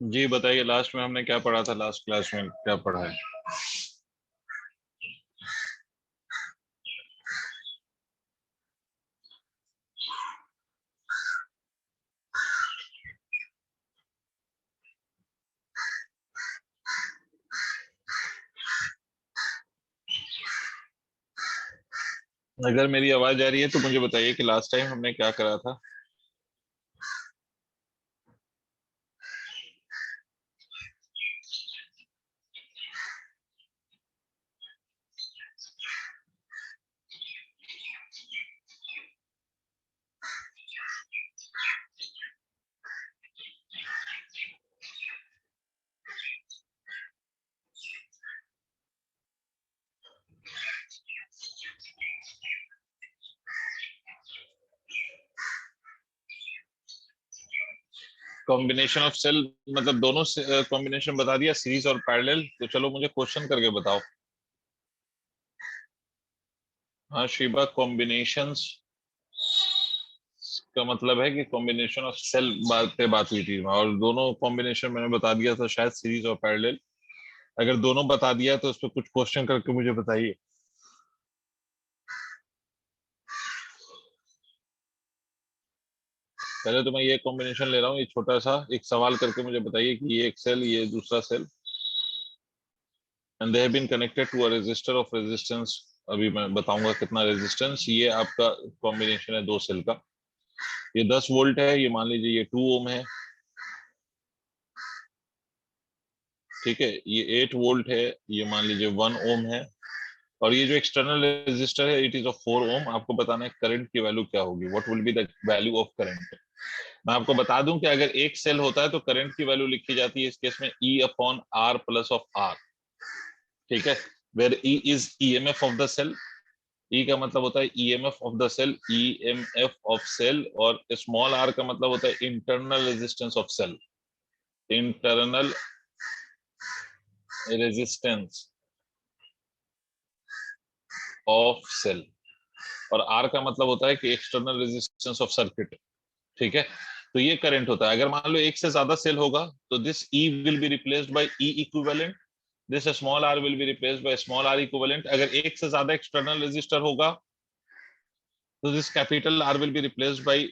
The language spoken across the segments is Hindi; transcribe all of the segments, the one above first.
जी बताइए, लास्ट में हमने क्या पढ़ा था? लास्ट क्लास में क्या पढ़ा है? अगर मेरी आवाज आ रही है तो मुझे बताइए कि लास्ट टाइम हमने क्या करा था। कॉम्बिनेशन ऑफ सेल, मतलब दोनों कॉम्बिनेशन बता दिया, सीरीज और पैरेलल। तो चलो मुझे क्वेश्चन करके बताओ। हाँ शिबा, कॉम्बिनेशंस का मतलब है कि कॉम्बिनेशन ऑफ सेल बात पे बात हुई थी, और दोनों कॉम्बिनेशन मैंने बता दिया था, शायद सीरीज और पैरेलल। अगर दोनों बता दिया तो उस पर कुछ क्वेश्चन करके मुझे बताइए। पहले तो मैं ये कॉम्बिनेशन ले रहा हूँ, ये छोटा सा एक सवाल करके मुझे बताइए कि ये एक सेल, ये दूसरा cell, and they have been connected to a resistor of resistance. अभी मैं बताऊंगा कितना रेजिस्टेंस। ये आपका कॉम्बिनेशन है दो सेल का। ये 10 वोल्ट है, ये मान लीजिए ये 2 ओम है। ठीक है, ये 8 वोल्ट है, ये मान लीजिए 1 ओम है। और ये जो एक्सटर्नल रेजिस्टर है, इट इज ऑफ 4 ओम। आपको बताना है करंट की वैल्यू क्या होगी, what will be the value of current. मैं आपको बता दूं कि अगर एक सेल होता है तो करंट की वैल्यू लिखी जाती है इस केस में E upon R plus of R. ठीक है, where E is EMF of the cell. E का मतलब होता है EMF of the cell, EMF of cell. और स्मॉल आर का मतलब होता है internal resistance of cell, internal resistance of cell. और आर का मतलब होता है कि एक्सटर्नल रेजिस्टेंस ऑफ सर्किट। ठीक है, तो ये करंट होता है। अगर मान लो एक से ज्यादा सेल होगा तो this E will be replaced by E equivalent, this small R will be replaced by small R equivalent. अगर एक से ज्यादा एक्सटर्नल रेजिस्टर होगा तो this capital R will be replaced by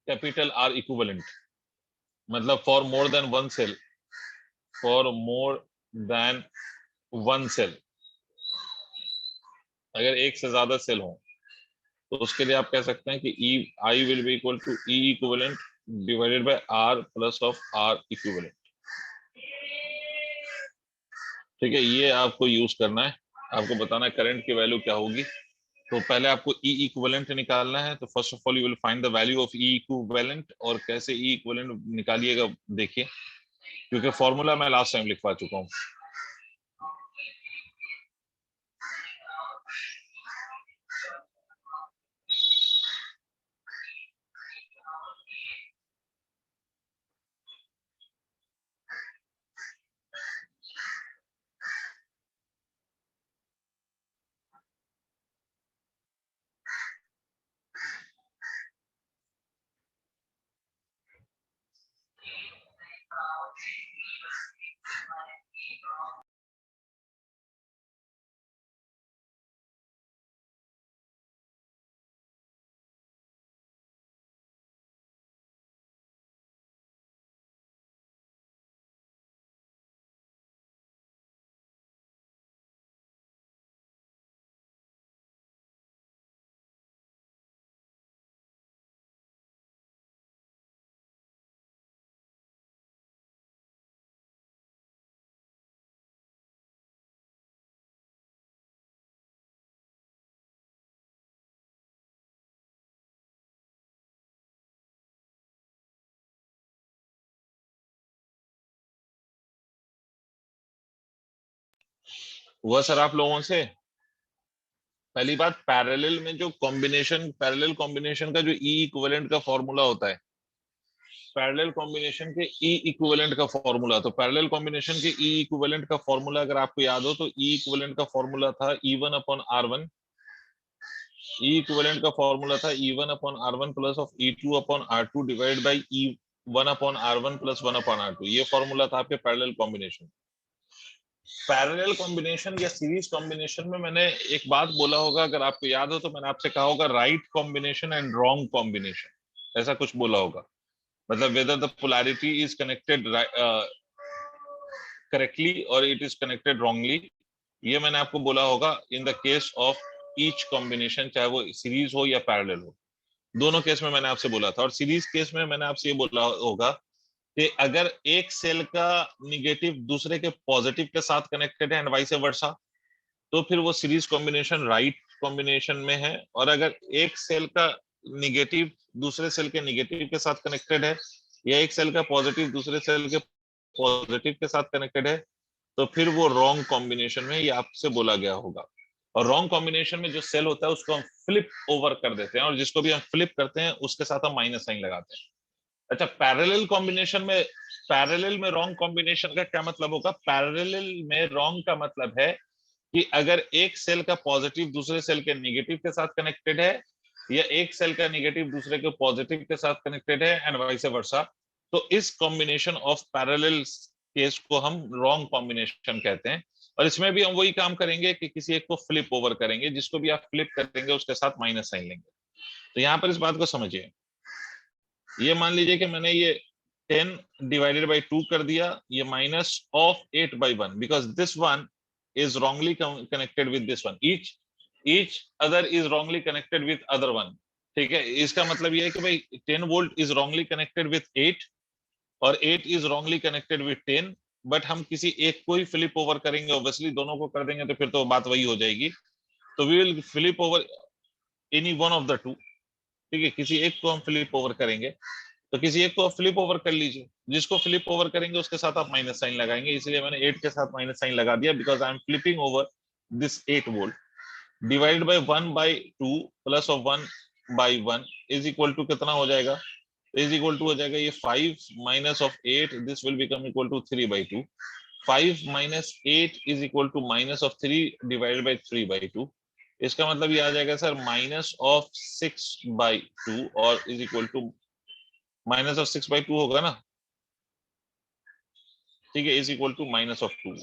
capital R equivalent. मतलब for more than one cell, for more than one cell, अगर एक से ज्यादा सेल हो तो उसके लिए आप कह सकते हैं कि E I will be equal to E equivalent divided by R plus of R equivalent. ठीक है, ये आपको यूज करना है। आपको बताना है करंट की वैल्यू क्या होगी। तो पहले आपको ई इक्विवेलेंट निकालना है। तो first of all you will find the value of E equivalent. और कैसे ई इक्विवेलेंट निकालिएगा देखिए, क्योंकि फॉर्मूला मैं लास्ट टाइम लिखवा चुका हूँ। हुआ सर आप लोगों से? पहली बात, पैरेलल में जो कॉम्बिनेशन, पैरेलल कॉम्बिनेशन का जो ई इक्विवेलेंट का फॉर्मूला होता है, पैरेलल कॉम्बिनेशन के ई इक्विवेलेंट का फॉर्मूला, तो पैरेलल कॉम्बिनेशन के ई इक्विवेलेंट का फॉर्मूला अगर आपको याद हो तो ई इक्विवेलेंट का फॉर्मूला था E one upon R one. E equivalent का फॉर्मूला था E one upon R one plus of E two upon R two divide by E 1/R1 + 1/R2, ये फॉर्मूला था आपके पैरेलल कॉम्बिनेशन। पैरेलल कॉम्बिनेशन या सीरीज कॉम्बिनेशन में मैंने एक बात बोला होगा, अगर आपको याद हो तो मैंने आपसे कहा होगा right combination and wrong combination, ऐसा कुछ बोला होगा। मतलब whether the polarity is connected correctly और इट इज कनेक्टेड रॉन्गली, ये मैंने आपको बोला होगा in the case of each combination, चाहे वो सीरीज हो या पैरेलल हो। दोनों केस में मैंने आपसे बोला था। और सीरीज केस में मैंने आपसे ये बोला होगा कि अगर एक सेल का निगेटिव दूसरे के पॉजिटिव के साथ कनेक्टेड है एंड वाइस वर्सा, तो फिर वो सीरीज कॉम्बिनेशन राइट कॉम्बिनेशन में है। और अगर एक सेल का निगेटिव दूसरे सेल के निगेटिव के साथ कनेक्टेड है, या एक सेल का पॉजिटिव दूसरे सेल के पॉजिटिव के साथ कनेक्टेड है, तो फिर वो रॉन्ग कॉम्बिनेशन में, ये आपसे बोला गया होगा। और रॉन्ग कॉम्बिनेशन में जो सेल होता है उसको हम फ्लिप ओवर कर देते हैं, और जिसको भी हम फ्लिप करते हैं उसके साथ हम माइनस साइन लगाते हैं। अच्छा, पैरेलल कॉम्बिनेशन में, पैरेलल में रॉन्ग कॉम्बिनेशन का क्या मतलब होगा? पैरेलल में रॉन्ग का मतलब है कि अगर एक सेल का पॉजिटिव दूसरे सेल के नेगेटिव के साथ कनेक्टेड है, या एक सेल का नेगेटिव दूसरे के पॉजिटिव के साथ कनेक्टेड है एंड वाइस वर्सा, तो इस कॉम्बिनेशन ऑफ पैरेलल केस को हम रॉन्ग कॉम्बिनेशन कहते हैं। और इसमें भी हम वही काम करेंगे कि किसी एक को फ्लिप ओवर करेंगे, जिसको भी आप फ्लिप करेंगे उसके साथ माइनस साइन लेंगे। तो यहाँ पर इस बात को समझिए, ये मान लीजिए कि मैंने ये 10 डिवाइडेड बाई 2 कर दिया, ये minus of 8/1, because this one is wrongly connected with this one, each other is wrongly connected with other one। ठीक है, इसका मतलब ये है कि भाई 10 volt is wrongly connected with 8 और 8 is wrongly connected with 10, but हम किसी एक को ही फ्लिप ओवर करेंगे, ऑब्वियसली दोनों को कर देंगे तो फिर तो बात वही हो जाएगी। तो we will flip over any one of the two. ठीक है, किसी एक को हम फ्लिप ओवर करेंगे, तो किसी एक को फ्लिप ओवर कर लीजिए, जिसको फ्लिप ओवर करेंगे उसके साथ आप माइनस साइन लगाएंगे, इसलिए मैंने 8 के साथ माइनस साइन लगा दिया, because I am flipping over this 8 volt. Divide by 1/2 plus of 1/1 is equal to कितना हो जाएगा? इज इक्वल टू हो जाएगा ये 5 minus of 8, this will become equal to 3/2। 5 minus 8 is equal to minus of 3 divided by 3/2। इसका मतलब ये आ जाएगा सर माइनस ऑफ 6/2 और is equal to minus of 6/2 होगा ना, ठीक है, is equal to minus of 2।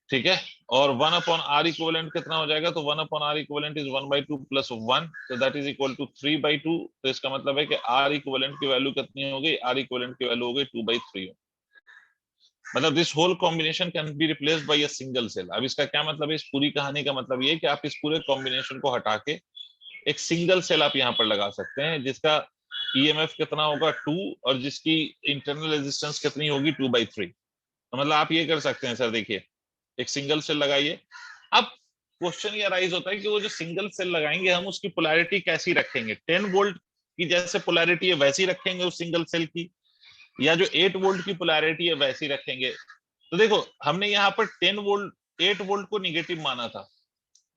ठीक है, और 1/r इक्विवेलेंट कितना हो जाएगा? तो 1/r इक्विवेलेंट इज 1/2 प्लस 1, तो दैट इज इक्वल टू 3/2। तो इसका मतलब है कि r इक्विवेलेंट की वैल्यू कितनी हो गई? r इक्विवेलेंट की वैल्यू हो गई 2/3। मतलब this whole combination can be replaced by a single cell. अब इसका क्या मतलब है? इस पूरी कहानी का मतलब ये है कि आप इस पूरे कॉम्बिनेशन को हटा के एक सिंगल सेल आप यहाँ पर लगा सकते हैं, जिसका ईएमएफ कितना होगा 2, और जिसकी इंटरनल रेजिस्टेंस कितनी होगी 2/3। तो मतलब आप ये कर सकते हैं सर, देखिए एक सिंगल सेल लगाइए। अब क्वेश्चन ये राइज होता है कि वो जो सिंगल सेल लगाएंगे हम उसकी पोलैरिटी कैसी रखेंगे? 10 वोल्ट की जैसे पोलैरिटी है वैसी रखेंगे उस सिंगल सेल की, या जो 8 वोल्ट की पोलैरिटी है वैसी रखेंगे? तो देखो हमने यहाँ पर 10 वोल्ट 8 वोल्ट को निगेटिव माना था,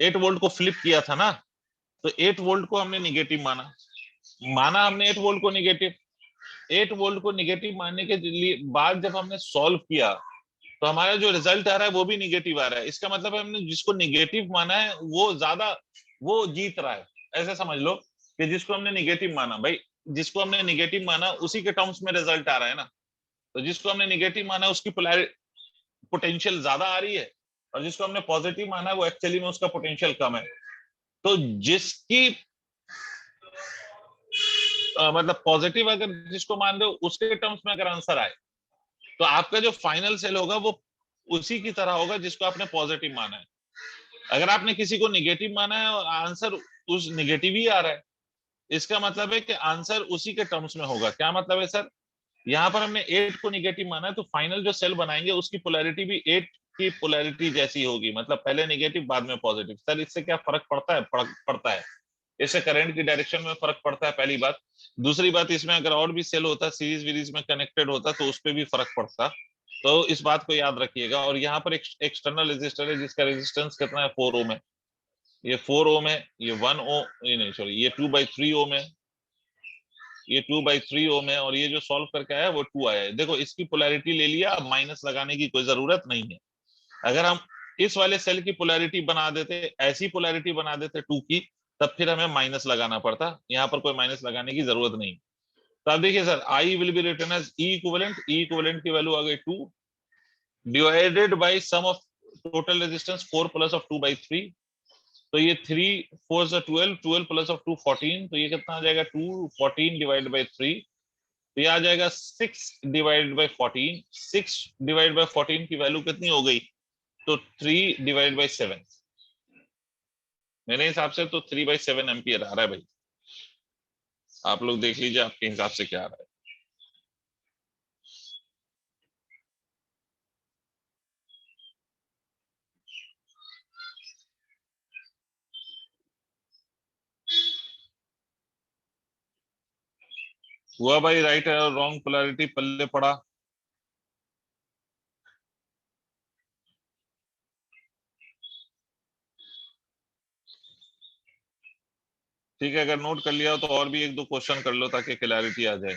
8 वोल्ट को फ्लिप किया था ना, तो 8 वोल्ट को हमने निगेटिव माना हमने 8 वोल्ट को निगेटिव। 8 वोल्ट को निगेटिव मानने के बाद जब हमने सॉल्व किया तो हमारा जो रिजल्ट आ रहा है वो भी निगेटिव आ रहा है। इसका मतलब हमने जिसको निगेटिव माना है वो ज्यादा, वो जीत रहा है। ऐसे समझ लो कि जिसको हमने निगेटिव माना, भाई जिसको हमने निगेटिव माना उसी के टर्म्स में रिजल्ट आ रहा है ना। तो जिसको हमने निगेटिव माना उसकी पोटेंशियल ज्यादा आ रही है, और जिसको हमने पॉजिटिव माना है वो एक्चुअली में उसका पोटेंशियल कम है। तो जिसकी मतलब पॉजिटिव अगर जिसको मान रहे हो उसके टर्म्स में अगर आंसर आए, तो आपका जो फाइनल सेल होगा वो उसी की तरह होगा जिसको आपने पॉजिटिव माना है। अगर आपने किसी को निगेटिव माना है और आंसर उस निगेटिव ही आ रहा है, इसका मतलब है कि आंसर उसी के टर्म्स में होगा। क्या मतलब है सर? यहाँ पर हमने 8 को निगेटिव माना है, तो फाइनल जो सेल बनाएंगे उसकी पोलैरिटी भी 8 की पोलैरिटी जैसी होगी, मतलब पहले निगेटिव बाद में पॉजिटिव। सर इससे क्या फर्क पड़ता है? पड़ता है, इससे करंट की डायरेक्शन में फर्क पड़ता है, पहली बात। दूसरी बात, इसमें अगर और भी सेल होता, सीरीज वीरीज में कनेक्टेड होता, तो उस पर भी फर्क पड़ता। तो इस बात को याद रखिएगा। और यहाँ पर एक एक्सटर्नल रेजिस्टर है जिसका रेजिस्टेंस कितना है? 4 ओम है। ये 4 ओम है, ये 1 ओम, ये नहीं सॉरी, ये 2/3 ओम है, ये 2/3 ओम है, और ये जो सॉल्व करके आया है वो 2 आया है। देखो इसकी पोलैरिटी ले लिया, अब माइनस लगाने की कोई जरूरत नहीं है। अगर हम इस वाले सेल की पोलैरिटी बना देते, ऐसी पोलैरिटी बना देते 2 की, तब फिर हमें माइनस लगाना पड़ता। यहाँ पर कोई माइनस लगाने की जरूरत नहीं। तो आप देखिए sir, I will be written as E equivalent की वैल्यू आ गई 2 divided by sum of total resistance 4 plus of 2 by 3। तो ये 3 4 से 12, 12 प्लस ऑफ 2 14। तो ये कितना आ जाएगा 2 14 डिवाइड बाई 3। तो ये आ जाएगा 6 डिवाइड बाई 14। 6 डिवाइड बाई 14 की वैल्यू कितनी हो गई? तो 3 डिवाइड बाई 7। मेरे हिसाब से तो 3/7 एम्पियर आ रहा है भाई। आप लोग देख लीजिए आपके हिसाब से क्या आ रहा है। हुआ भाई, राइट और रॉन्ग पोलैरिटी पल्ले पड़ा। ठीक है, अगर नोट कर लिया हो तो और भी एक दो क्वेश्चन कर लो ताकि क्लैरिटी आ जाए।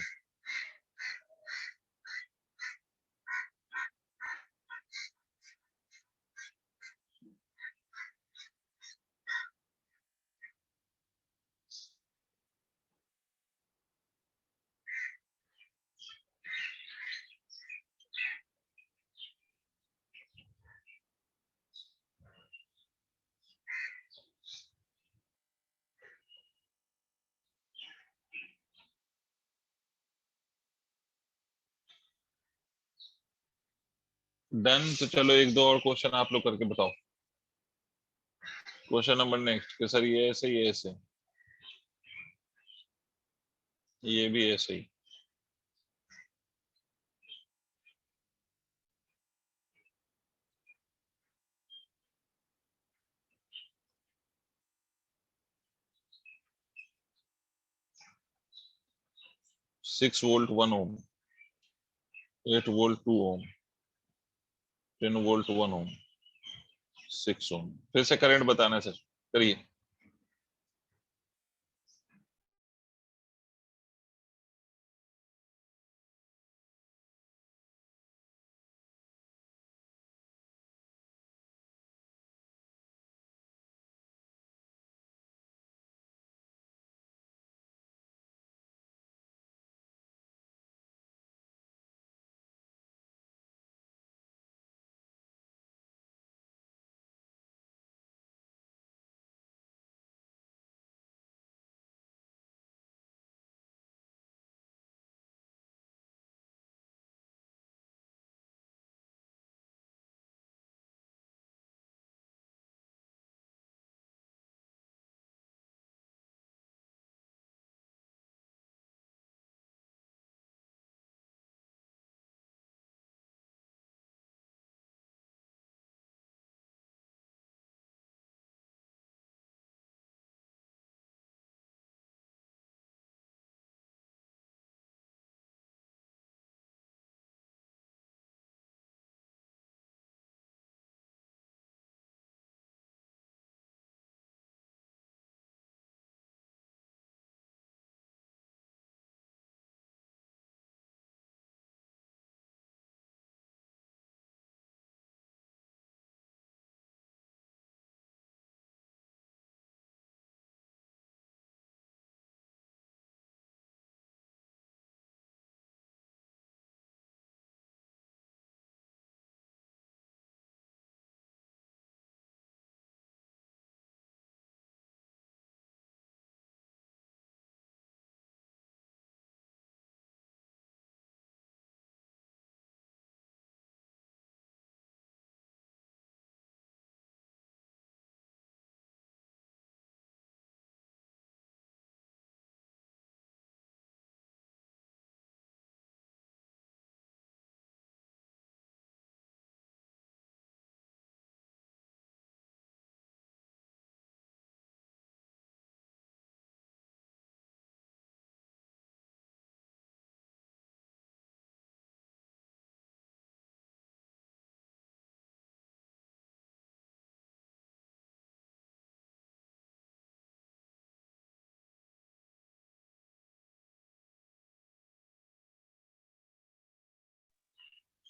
डन। तो चलो एक दो और क्वेश्चन आप लोग करके बताओ। क्वेश्चन नंबर नेक्स्ट कि सर ये ऐसे, ये ऐसे, ये भी ऐसे ही। 6 वोल्ट 1 ओम, 8 वोल्ट 2 ओम, 10 वोल्ट 1 ओम, 6 ओम। फिर से करंट बताना है सर, करिए।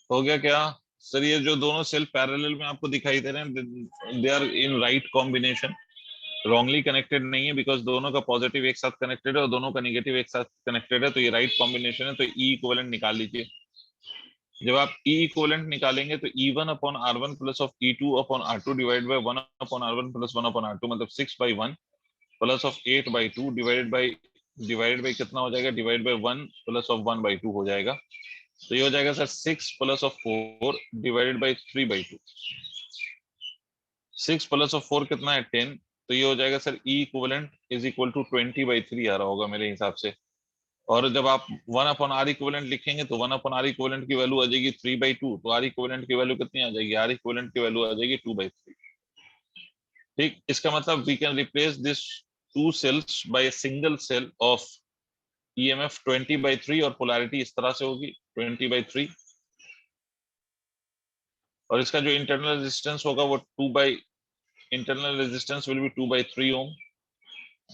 हो गया क्या सर? ये जो दोनों सेल पैरेलल में आपको दिखाई दे रहे हैं, they are in right combination. Wrongly connected नहीं है, बिकॉज दोनों का पॉजिटिव एक साथ कनेक्टेड है और दोनों का नेगेटिव एक साथ कनेक्टेड है, तो ये राइट कॉम्बिनेशन है। तो ई इक्विवेलेंट निकाल लीजिए। जब आप ई इक्विवेलेंट निकालेंगे तो E1 upon R1 plus of E2 upon R2 divide by 1 upon R1 plus 1 upon R2, मतलब 6/1 प्लस ऑफ 8/2 डिवाइडेड बाई कितना हो जाएगा, डिवाइड बाय 1 प्लस ऑफ 1/2 हो जाएगा। तो ये हो जाएगा sir 6 plus of 4 divided by 3/2। 6 plus of 4 कितना है 10। तो ये हो जाएगा sir E equivalent is equal to 20/3 आ रहा होगा मेरे हिसाब से। और जब आप 1 अपॉन आर इक्विवेलेंट लिखेंगे तो 1 अपॉन आर इक्विवेलेंट की वैल्यू आ जाएगी 3/2। तो आर इक्विवेलेंट की वैल्यू कितनी आ जाएगी, आर इक्विवेलेंट की वैल्यू आ जाएगी 2/3। ठीक, इसका मतलब we can replace this two cells by single cell of EMF 20/3 और पोलैरिटी इस तरह से होगी 20/3। और इसका जो इंटरनल रेजिस्टेंस होगा वो इंटरनल रेजिस्टेंस विल बी 2/3 ओम।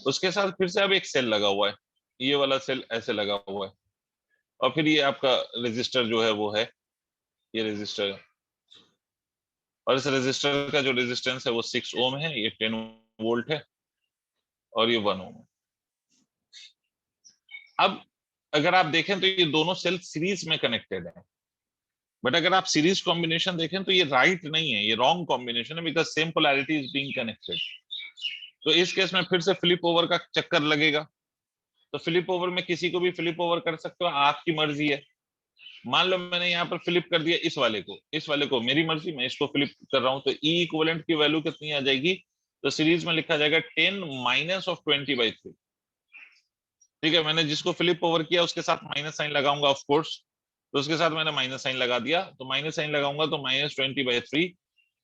उसके साथ फिर से अब एक सेल लगा हुआ है, ये वाला सेल ऐसे लगा हुआ है, और फिर ये आपका रेजिस्टर जो है वो है, ये रेजिस्टर है। और इस रेजिस्टर का जो रेजिस्टेंस है वो 6 ओम है, ये 10 वोल्ट है और ये 1 ओम है। अब अगर आप देखें तो ये दोनों सेल सीरीज में कनेक्टेड है, बट अगर आप सीरीज कॉम्बिनेशन देखें तो ये राइट नहीं है, ये रॉन्ग कॉम्बिनेशन है, because same polarity is being connected. तो इस केस में फिर से फ्लिप ओवर का चक्कर लगेगा। तो फ्लिप ओवर में किसी को भी फ्लिप ओवर कर सकते हो, आपकी मर्जी है। मान लो मैंने यहाँ पर फ्लिप कर दिया इस वाले को मेरी मर्जी, मैं इसको फ्लिप कर रहा हूँ, तो ई इक्विवेलेंट की वैल्यू कितनी आ जाएगी, तो सीरीज में लिखा जाएगा 10 माइनस ऑफ 20/3। ठीक है, मैंने जिसको फ्लिप ओवर किया उसके साथ माइनस साइन लगाऊंगा ऑफ कोर्स, तो उसके साथ मैंने माइनस साइन लगा दिया, तो माइनस साइन लगाऊंगा तो -20/3।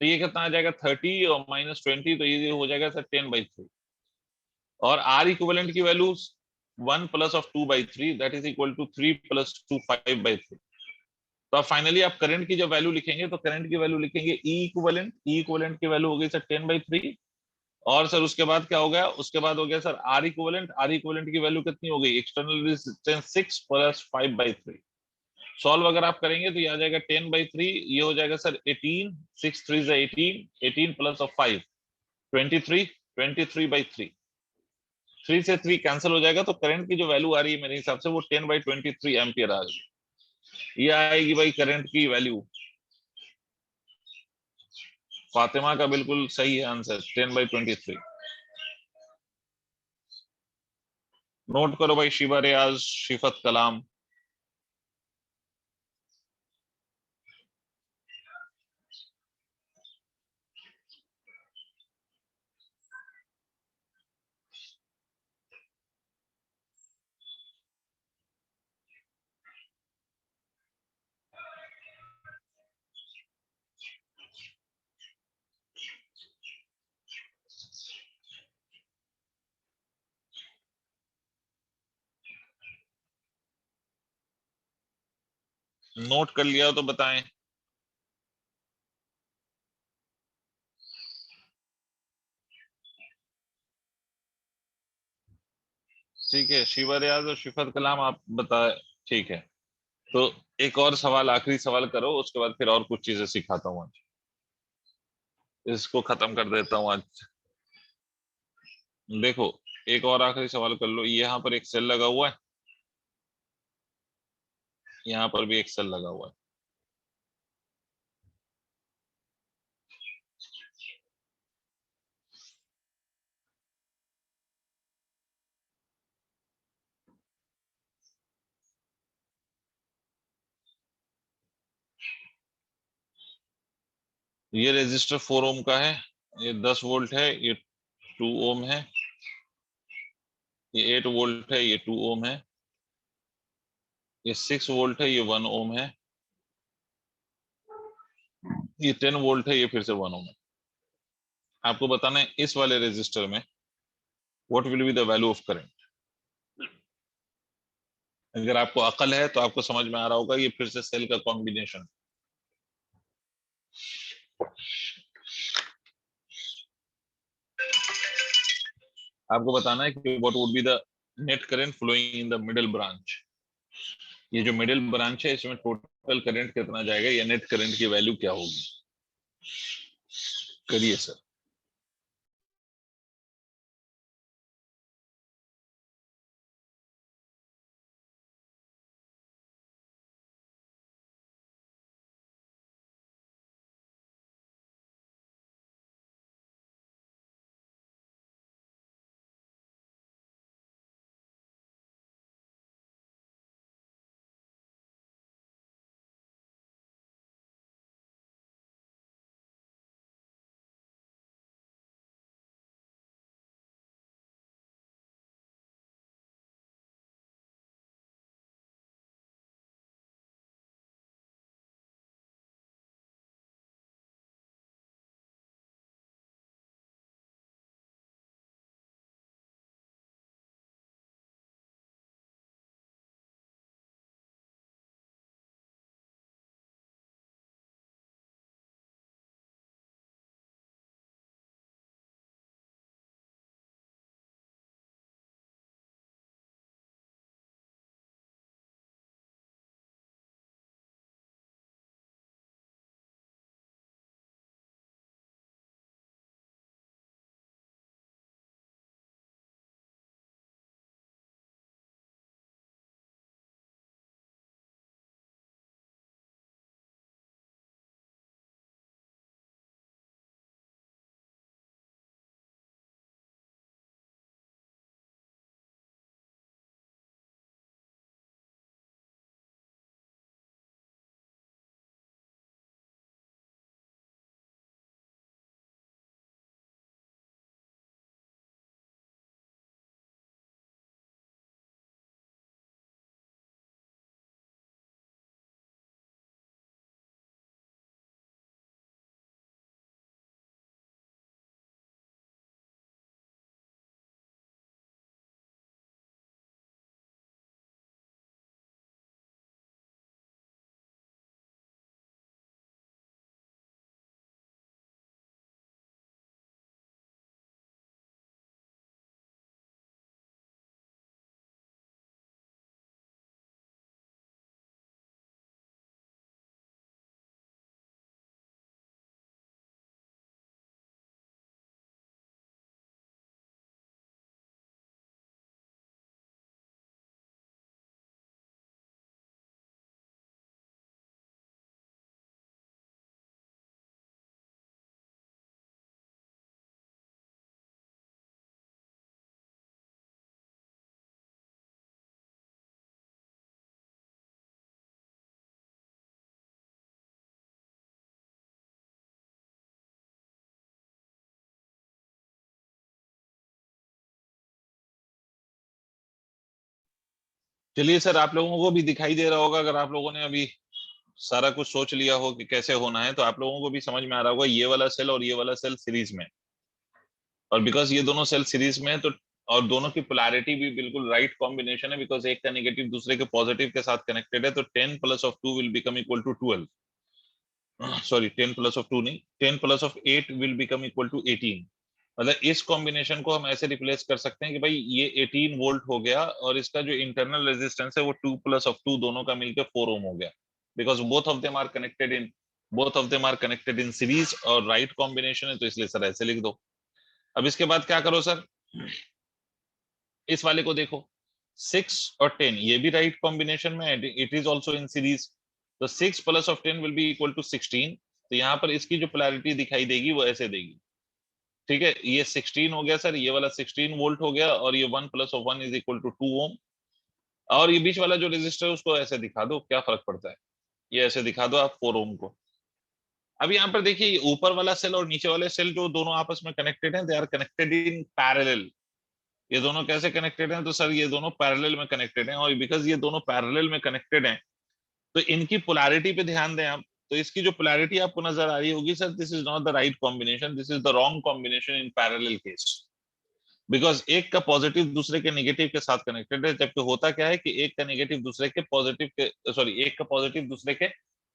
तो ये कितना आ जाएगा 30 और -20, तो ये हो जाएगा सर 10/3। और आर इक्विवेलेंट की value 1 plus of 2/3 that is equal to 3 plus 2 5/3। तो अब फाइनली आप करंट की जब वैल्यू लिखेंगे तो करंट की वैल्यू लिखेंगे ई इक्विवेलेंट की वैल्यू हो गई सर 10/3। और सर उसके बाद क्या हो गया, उसके बाद हो गया सर आर इक्विवेलेंट की वैल्यू कितनी हो गई, एक्सटर्नल रेजिस्टेंस 6 प्लस 5/3। सॉल्व अगर आप करेंगे तो ये आ जाएगा 10/3, ये हो जाएगा सर 18, 6 3 is 18, 18 प्लस ऑफ 5 23, 23/3। 3 से 3 कैंसिल हो जाएगा, तो करंट की जो वैल्यू आ रही है मेरे हिसाब से वो 10/23 एम्पियर आ रही है। ये आएगी भाई करंट की वैल्यू। फातिमा का बिल्कुल सही है आंसर, 10/23। नोट करो भाई, शिवा रियाज, शिफत कलाम। नोट कर लिया हो तो बताएं। ठीक है, शिवा रियाज और शिफत कलाम आप बताए। ठीक है, तो एक और सवाल, आखिरी सवाल करो, उसके बाद फिर और कुछ चीजें सिखाता हूँ आज। इसको खत्म कर देता हूँ आज। देखो, एक और आखिरी सवाल कर लो। यहाँ पर एक सेल लगा हुआ है, यहाँ पर भी एक सेल लगा हुआ है। ये रेजिस्टर 4 ओम का है, ये 10 वोल्ट है, ये 2 ओम है, ये 8 वोल्ट है, ये 2 ओम है, ये 6 वोल्ट है, ये 1 ओम है, ये 10 वोल्ट है, ये फिर से 1 ओम है। आपको बताना है इस वाले रेजिस्टर में what will be the value of current. अगर आपको अकल है तो आपको समझ में आ रहा होगा, ये फिर से सेल का कॉम्बिनेशन। आपको बताना है कि what would be the net current flowing in the middle branch. ये जो मिडिल ब्रांच है इसमें टोटल करंट कितना जाएगा, या नेट करंट की वैल्यू क्या होगी। करिए सर। चलिए सर, आप लोगों को भी दिखाई दे रहा होगा, अगर आप लोगों ने अभी सारा कुछ सोच लिया हो कि कैसे होना है, तो आप लोगों को भी समझ में आ रहा होगा ये वाला सेल और ये वाला सेल सीरीज में, और बिकॉज ये दोनों सेल सीरीज में है तो, और दोनों की पोलैरिटी भी बिल्कुल राइट कॉम्बिनेशन है, बिकॉज एक का नेगेटिव दूसरे के पॉजिटिव के साथ कनेक्टेड है, तो 10 plus of 2 will become equal to 12, sorry 10 plus of 2 नहीं, 10 plus of 8 will become equal to 18। मतलब इस कॉम्बिनेशन को हम ऐसे रिप्लेस कर सकते हैं कि भाई ये 18 वोल्ट हो गया, और इसका जो इंटरनल रेजिस्टेंस है वो 2 प्लस ऑफ 2 दोनों का मिलकर 4 ओम हो गया, because both of them are connected in series, और राइट कॉम्बिनेशन है, तो इसलिए सर ऐसे लिख दो। अब इसके बाद क्या करो सर, इस वाले को देखो, 6 और 10 ये भी राइट कॉम्बिनेशन में है, it is also in series, तो 6 plus of 10 will be equal to 16। तो यहाँ पर इसकी जो पोलैरिटी दिखाई देगी वो ऐसे देगी, ठीक है, ये 16 हो गया सर, ये वाला 16 वोल्ट हो गया, और ये 1 plus of 1 is equal to 2 ohm, और ये बीच वाला जो रेजिस्टर है उसको ऐसे दिखा दो, क्या फर्क पड़ता है, ये ऐसे दिखा दो आप 4 ओम को। अब यहाँ पर देखिए, ऊपर वाला सेल और नीचे वाले सेल जो दोनों आपस में कनेक्टेड हैं, they are connected in parallel. ये दोनों कैसे कनेक्टेड हैं, तो सर ये दोनों पैरेलल में कनेक्टेड हैं, और बिकॉज ये दोनों पैरेलल में कनेक्टेड हैं, तो इनकी पोलैरिटी पे ध्यान दें आप, तो इसकी जो पोलैरिटी आपको नजर आ रही होगी sir, this is not the right combination, this is the wrong combination in parallel case, because एक का पॉजिटिव दूसरे के नेगेटिव के साथ कनेक्टेड है, जबकि होता क्या है कि एक का नेगेटिव दूसरे के पॉजिटिव के, सॉरी, एक का पॉजिटिव दूसरे के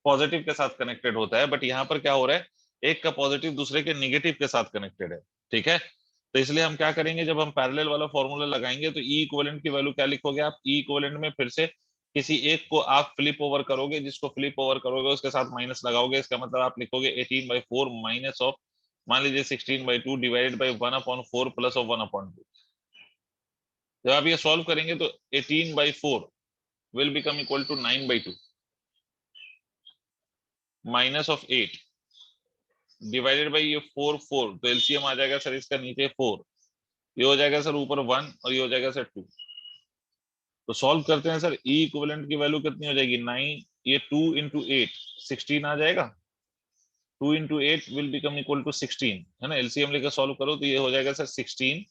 पॉजिटिव के साथ कनेक्टेड होता है, बट यहाँ पर क्या हो रहा है, एक का पॉजिटिव दूसरे के नेगेटिव के साथ कनेक्टेड है, ठीक है। तो इसलिए हम क्या करेंगे, जब हम पैरेलल वाला फॉर्मूला लगाएंगे, तो ई इक्विवेलेंट की वैल्यू क्या लिखोगे आप, ई इक्विवेलेंट में फिर से किसी एक को आप फ्लिप ओवर करोगे, जिसको फ्लिप ओवर करोगे उसके साथ माइनस लगाओगे, इसका मतलब आप लिखोगे 18/4 माइनस ऑफ, मान लीजिए 16/2 डिवाइडेड बाई 1/4 प्लस ऑफ 1/2। जब आप ये सॉल्व करेंगे तो 18/4 will become equal to 9/2 minus of 8 divided by ये 4 तो एलसीएम आ जाएगा सर इसका नीचे 4, ये हो जाएगा सर ऊपर 1, और ये हो जाएगा सर 2। तो सॉल्व करते हैं सर, ई इक्विवेलेंट की वैल्यू कितनी हो जाएगी 9, ये 2 इंटू 8 16 आ जाएगा, 2 into 8 will become equal to 16, है ना, एलसीएम लेकर सॉल्व करो तो ये हो जाएगा सर 16,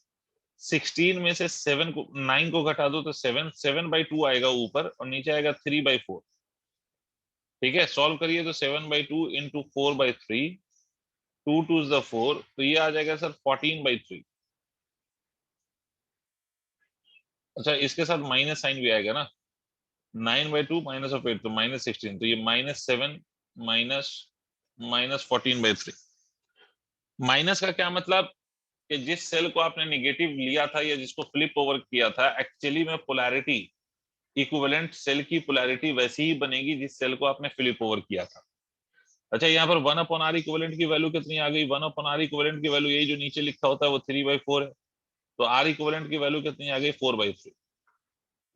16 में से 7 को 9 को घटा दो तो 7/2 आएगा ऊपर, और नीचे आएगा 3/4, ठीक है, सॉल्व करिए तो 7/2 इंटू 4/3, 2 2 4, तो ये आ जाएगा सर 14/3। अच्छा, इसके साथ माइनस साइन भी आएगा ना, 9/2 माइनस ऑफ 8 तो -16, तो ये -7 माइनस -14/3। माइनस का क्या मतलब, कि जिस सेल को आपने निगेटिव लिया था या जिसको फ्लिप ओवर किया था, एक्चुअली में पोलैरिटी, इक्विवेलेंट सेल की पोलैरिटी वैसी ही बनेगी जिस सेल को आपने फ्लिप ओवर किया था। अच्छा, यहाँ पर 1/r इक्विवेलेंट की वैल्यू कितनी आ गई, 1/r इक्विवेलेंट की वैल्यू यही जो नीचे लिखा होता है वो 3/4 है, तो आर इक्विवेलेंट की वैल्यू कितनी आ गई 4/3।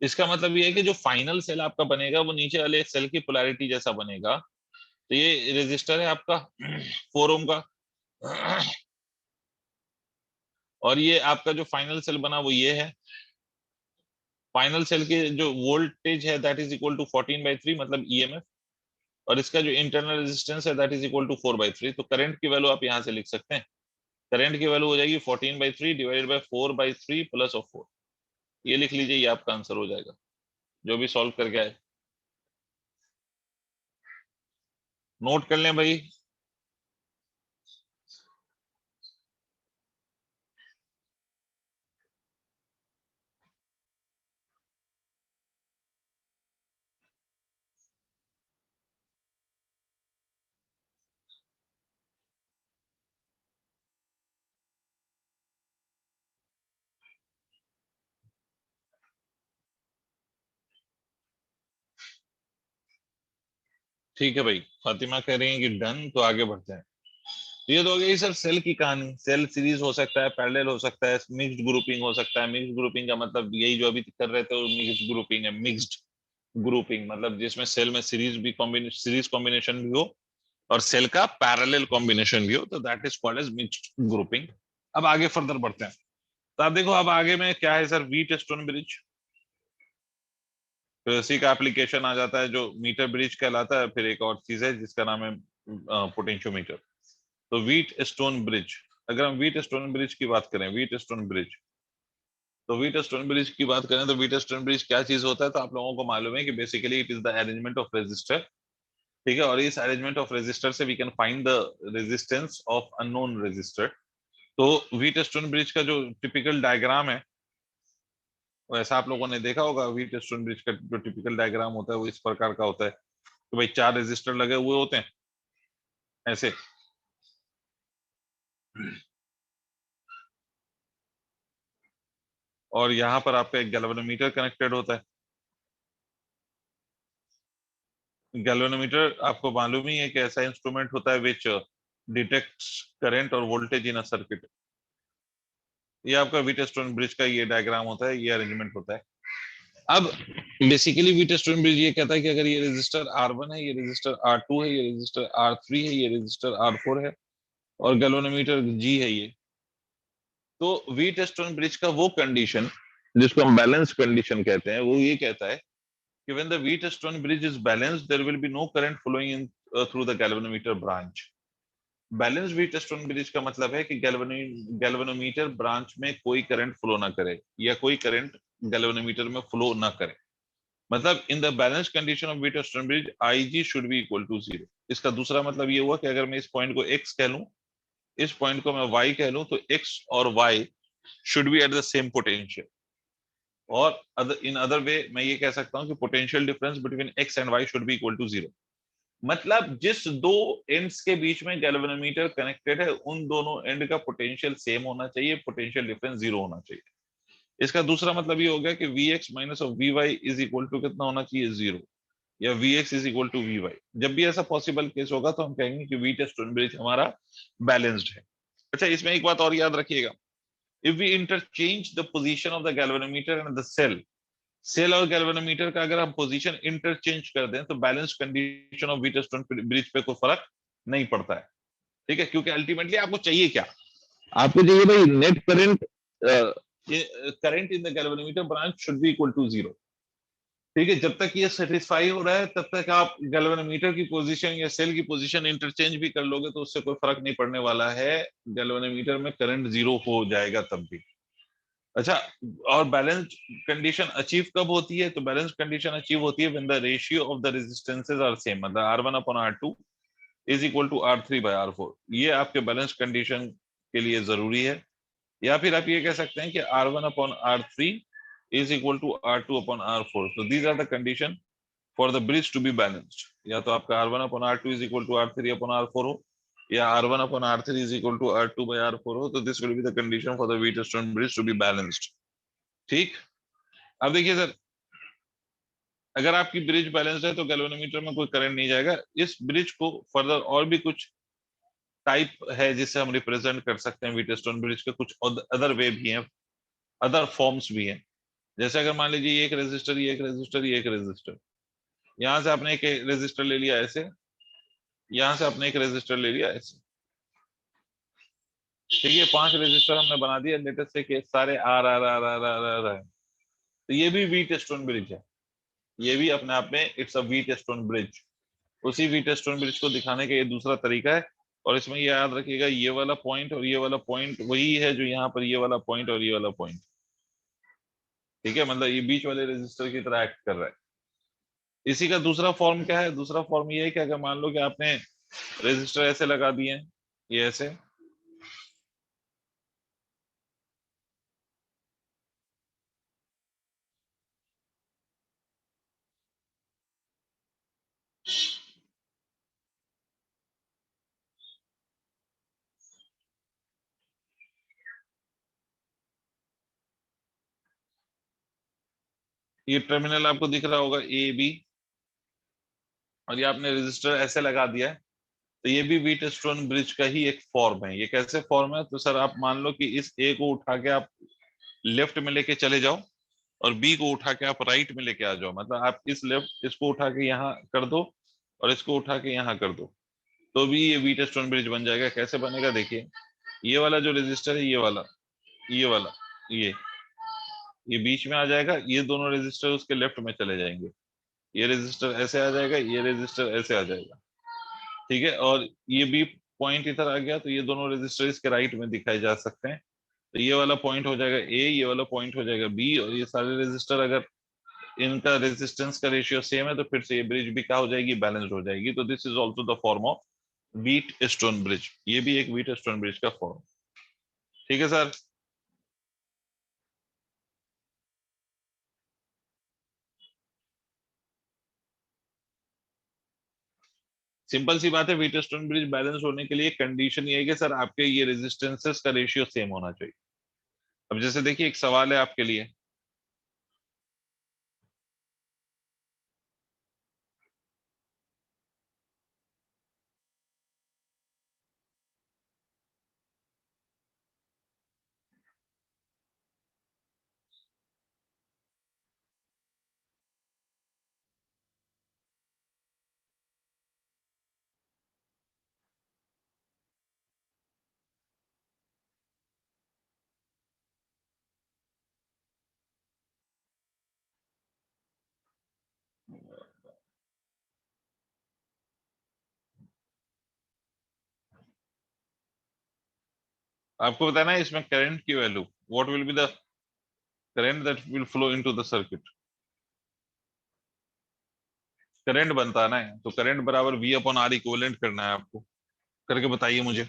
इसका मतलब ये है कि जो फाइनल सेल आपका बनेगा वो नीचे वाले सेल की पोलैरिटी जैसा बनेगा। तो ये रेजिस्टर है आपका 4 ओम का, और ये आपका जो फाइनल सेल बना वो ये है, फाइनल सेल के जो वोल्टेज है दैट इज इक्वल टू 14/3 मतलब ईएमएफ, और इसका जो इंटरनल रेजिस्टेंस है दैट इज इक्वल टू 4/3। तो करंट की वैल्यू आप यहाँ से लिख सकते हैं, करंट की वैल्यू हो जाएगी 14/3 डिवाइडेड बाय 4/3 प्लस ऑफ 4, ये लिख लीजिए, ये आपका आंसर हो जाएगा, जो भी सॉल्व करके आए नोट कर लें भाई। ठीक है भाई, फातिमा कह रही है कि डन, तो आगे बढ़ते हैं। तो ये तो हो गई सर सेल की कहानी, सेल सीरीज हो सकता है, पैरेलल हो सकता है, मिक्स्ड ग्रुपिंग हो सकता है। मिक्स्ड ग्रुपिंग का मतलब यही जो अभी कर रहे थे, वो मिक्स्ड ग्रुपिंग है। मिक्स्ड ग्रुपिंग मतलब जिसमें सेल में सीरीज कॉम्बिनेशन भी हो और सेल का पैरेलल कॉम्बिनेशन भी हो, तो that is called as mixed grouping. अब आगे फर्दर बढ़ते हैं, तो आप देखो अब आगे में क्या है सर, व्हीट स्टोन ब्रिज, फिर इसी का एप्लीकेशन आ जाता है जो मीटर ब्रिज कहलाता है, फिर एक और चीज है जिसका नाम है पोटेंशियोमीटर। तो व्हीट स्टोन ब्रिज, अगर हम व्हीट स्टोन ब्रिज की बात करें, व्हीट स्टोन ब्रिज, तो व्हीटस्टोन ब्रिज की बात करें तो व्हीटस्टोन ब्रिज क्या चीज होता है, तो आप लोगों को मालूम है कि basically it is the arrangement of resistor. ठीक है, और इस अरेंजमेंट ऑफ रेजिस्टर से we can find the resistance of unknown resistor. तो व्हीटस्टोन ब्रिज का जो टिपिकल डायग्राम है, वैसा आप लोगों ने देखा होगा। व्हीटस्टोन ब्रिज का जो टिपिकल डायग्राम होता है वो इस प्रकार का होता है कि भाई 4 रेजिस्टर लगे हुए होते हैं ऐसे, और यहाँ पर आपका एक गैल्वेनोमीटर कनेक्टेड होता है। गैल्वेनोमीटर आपको मालूम ही है कि ऐसा इंस्ट्रूमेंट होता है विच डिटेक्ट्स करंट और वोल्टेज इन अ सर्किट। ये आपका व्हीटस्टोन ब्रिज का ये डायग्राम होता है, ये अरेंजमेंट होता है। अब बेसिकली व्हीटस्टोन ब्रिज ये कहता है कि अगर ये रेजिस्टर R1 है, ये रेजिस्टर R2 है, ये रेजिस्टर R3 है, ये रेजिस्टर R4 है, और गैल्वेनोमीटर G है ये, तो व्हीटस्टोन ब्रिज का वो कंडीशन जिसको हम बैलेंस कंडीशन कहते हैं, वो ये कहता है कि when the Wheatstone bridge is balanced, there will be no current flowing in through the galvanometer branch. Balance Wheatstone bridge का मतलब है कि गैल्वेनोमीटर ब्रांच में कोई करंट फ्लो ना करे, या कोई करंट गैल्वेनोमीटर में फ्लो ना करे। मतलब in the balance condition of Wheatstone bridge IG should be equal to 0। इसका दूसरा मतलब ये हुआ कि अगर मैं इस पॉइंट को x कह लूं, इस पॉइंट को मैं y कह लूं, तो x और y should B at the same potential. और इन अदर वे मैं ये कह सकता हूं कि potential difference between x and y should be equal to 0। मतलब जिस दो एंड्स के बीच में गैल्वेनोमीटर कनेक्टेड है, उन दोनों एंड का पोटेंशियल सेम होना चाहिए, पोटेंशियल डिफरेंस 0 होना चाहिए। इसका दूसरा मतलब ये हो गया कि Vx minus of Vy is equal to कितना होना चाहिए, 0, या Vx is equal to Vy। जब भी ऐसा पॉसिबल केस होगा तो हम कहेंगे कि व्हीटस्टोन ब्रिज हमारा बैलेंस्ड है। अच्छा, इसमें एक बात और याद रखिएगा, if we interchange the position of the galvanometer and the cell और गैल्वेनोमीटर का अगर हम पोजीशन इंटरचेंज कर दें, तो balance condition of Wheatstone bridge पे कोई फर्क नहीं पड़ता है। ठीक है, क्योंकि अल्टीमेटली आपको चाहिए क्या, आपको चाहिए भाई net current, current in the galvanometer branch should be equal to 0। ठीक है, जब तक ये सेटिस्फाई हो रहा है तब तक आप गैल्वेनोमीटर की पोजीशन या सेल की पोजीशन इंटरचेंज भी कर लोगे तो उससे कोई फर्क नहीं पड़ने वाला है, गैल्वेनोमीटर में करंट 0 हो जाएगा तब भी। अच्छा, और बैलेंस कंडीशन अचीव कब होती है, तो बैलेंस कंडीशन अचीव होती है when the ratio of the resistances are same, मतलब R1 upon R2 is equal to R3 by R4। ये आपके बैलेंस कंडीशन के लिए जरूरी है। या फिर आप ये कह सकते हैं कि R1 upon R3 is equal to R2 upon R4। तो these are the condition for the bridge to be balanced. या तो आपका R1 upon R2 is equal to R3 upon R4 हो, या R1 upon R3 is equal to R2 by R4 हो, तो this will be the condition for the Wheatstone bridge to be balanced। ठीक, अब देखिए सर, अगर आपकी ब्रिज बैलेंस है तो गैल्वेनोमीटर में कोई करंट नहीं जाएगा। इस ब्रिज को फर्दर और भी कुछ टाइप है जिससे हम रिप्रेजेंट कर सकते हैं व्हीटस्टोन ब्रिज के, कुछ अदर वे भी हैं, अदर फॉर्म्स भी हैं। जैसे अगर मान लीजिए एक रेजिस्टर, ये एक रेजिस्टर, ये एक रेजिस्टर, यहां से आपने एक रेजिस्टर ले लिया ऐसे, यहां से आपने एक रेजिस्टर ले लिया ऐसे। ठीक है, 5 रेजिस्टर हमने बना दिया, लेटेस्ट से कि सारे R R R R R R है, तो ये भी व्हीटस्टोन ब्रिज है। ये भी अपने आप में इट्स अ व्हीटस्टोन ब्रिज। उसी व्हीटस्टोन ब्रिज को दिखाने का ये दूसरा तरीका है। और इसमें ये याद रखिएगा, ये वाला पॉइंट और ये वाला पॉइंट वही है जो यहाँ पर ये वाला पॉइंट और ये वाला पॉइंट। ठीक है, मतलब ये बीच वाले रेजिस्टर की तरह एक्ट कर रहा है। इसी का दूसरा फॉर्म क्या है, दूसरा फॉर्म ये है कि अगर मान लो कि आपने रेजिस्टर ऐसे लगा दिए, ये ऐसे, ये टर्मिनल आपको दिख रहा होगा A B, और ये आपने रेजिस्टर ऐसे लगा दिया है, तो ये भी व्हीटस्टोन ब्रिज का ही एक फॉर्म है। ये कैसे फॉर्म है, तो सर आप मान लो कि इस A को उठा के आप लेफ्ट में लेके चले जाओ, और B को उठा के आप राइट में लेके आ जाओ। मतलब आप इस लेफ्ट इसको उठा के यहाँ कर दो, और इसको उठा के यहाँ कर दो, तो भी ये व्हीटस्टोन ब्रिज बन जाएगा। कैसे बनेगा देखिए, ये वाला जो रेजिस्टर है, ये वाला, ये वाला, ये बीच में आ जाएगा, ये दोनों रेजिस्टर उसके लेफ्ट में चले जाएंगे, ये रेजिस्टर ऐसे आ जाएगा, ये रेजिस्टर ऐसे आ जाएगा। ठीक है, और ये बी पॉइंट इधर आ गया, तो ये दोनों रेजिस्टर इसके राइट में दिखाए जा सकते हैं। तो ये वाला पॉइंट हो जाएगा ए, ये वाला पॉइंट हो जाएगा बी, और ये सारे रेजिस्टर अगर इनका रेजिस्टेंस का रेशियो सेम है तो फिर से ये ब्रिज भी क्या हो जाएगी, बैलेंस्ड हो जाएगी। तो this is also the form of wheat stone bridge, ये भी एक व्हीट स्टोन ब्रिज का फॉर्म। ठीक है सर। सिंपल सी बात है, व्हीट स्टोन ब्रिज बैलेंस होने के लिए कंडीशन ये है कि सर आपके ये रेजिस्टेंसेस का रेशियो सेम होना चाहिए। अब जैसे देखिए एक सवाल है आपके लिए, आपको बताना है इसमें करंट की value, what will be the current that will flow into the circuit. Current बनता है ना, तो करंट बराबर वी अपॉन आर इक्विवेलेंट करना है आपको, करके बताइए मुझे।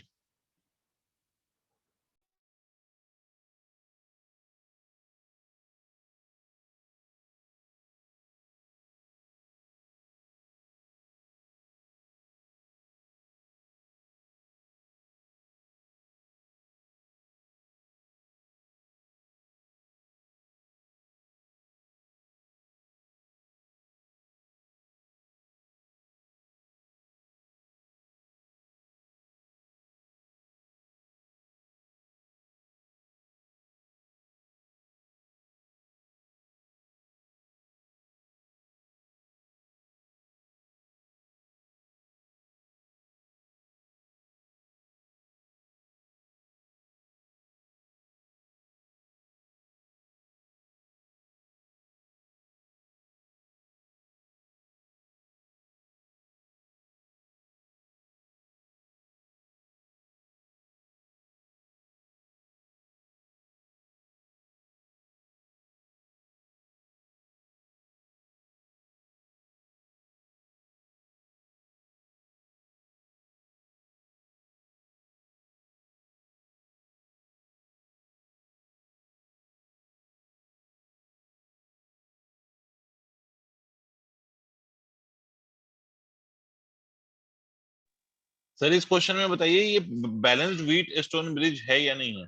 सर इस क्वेश्चन में बताइए ये बैलेंस्ड व्हीट स्टोन ब्रिज है या नहीं है।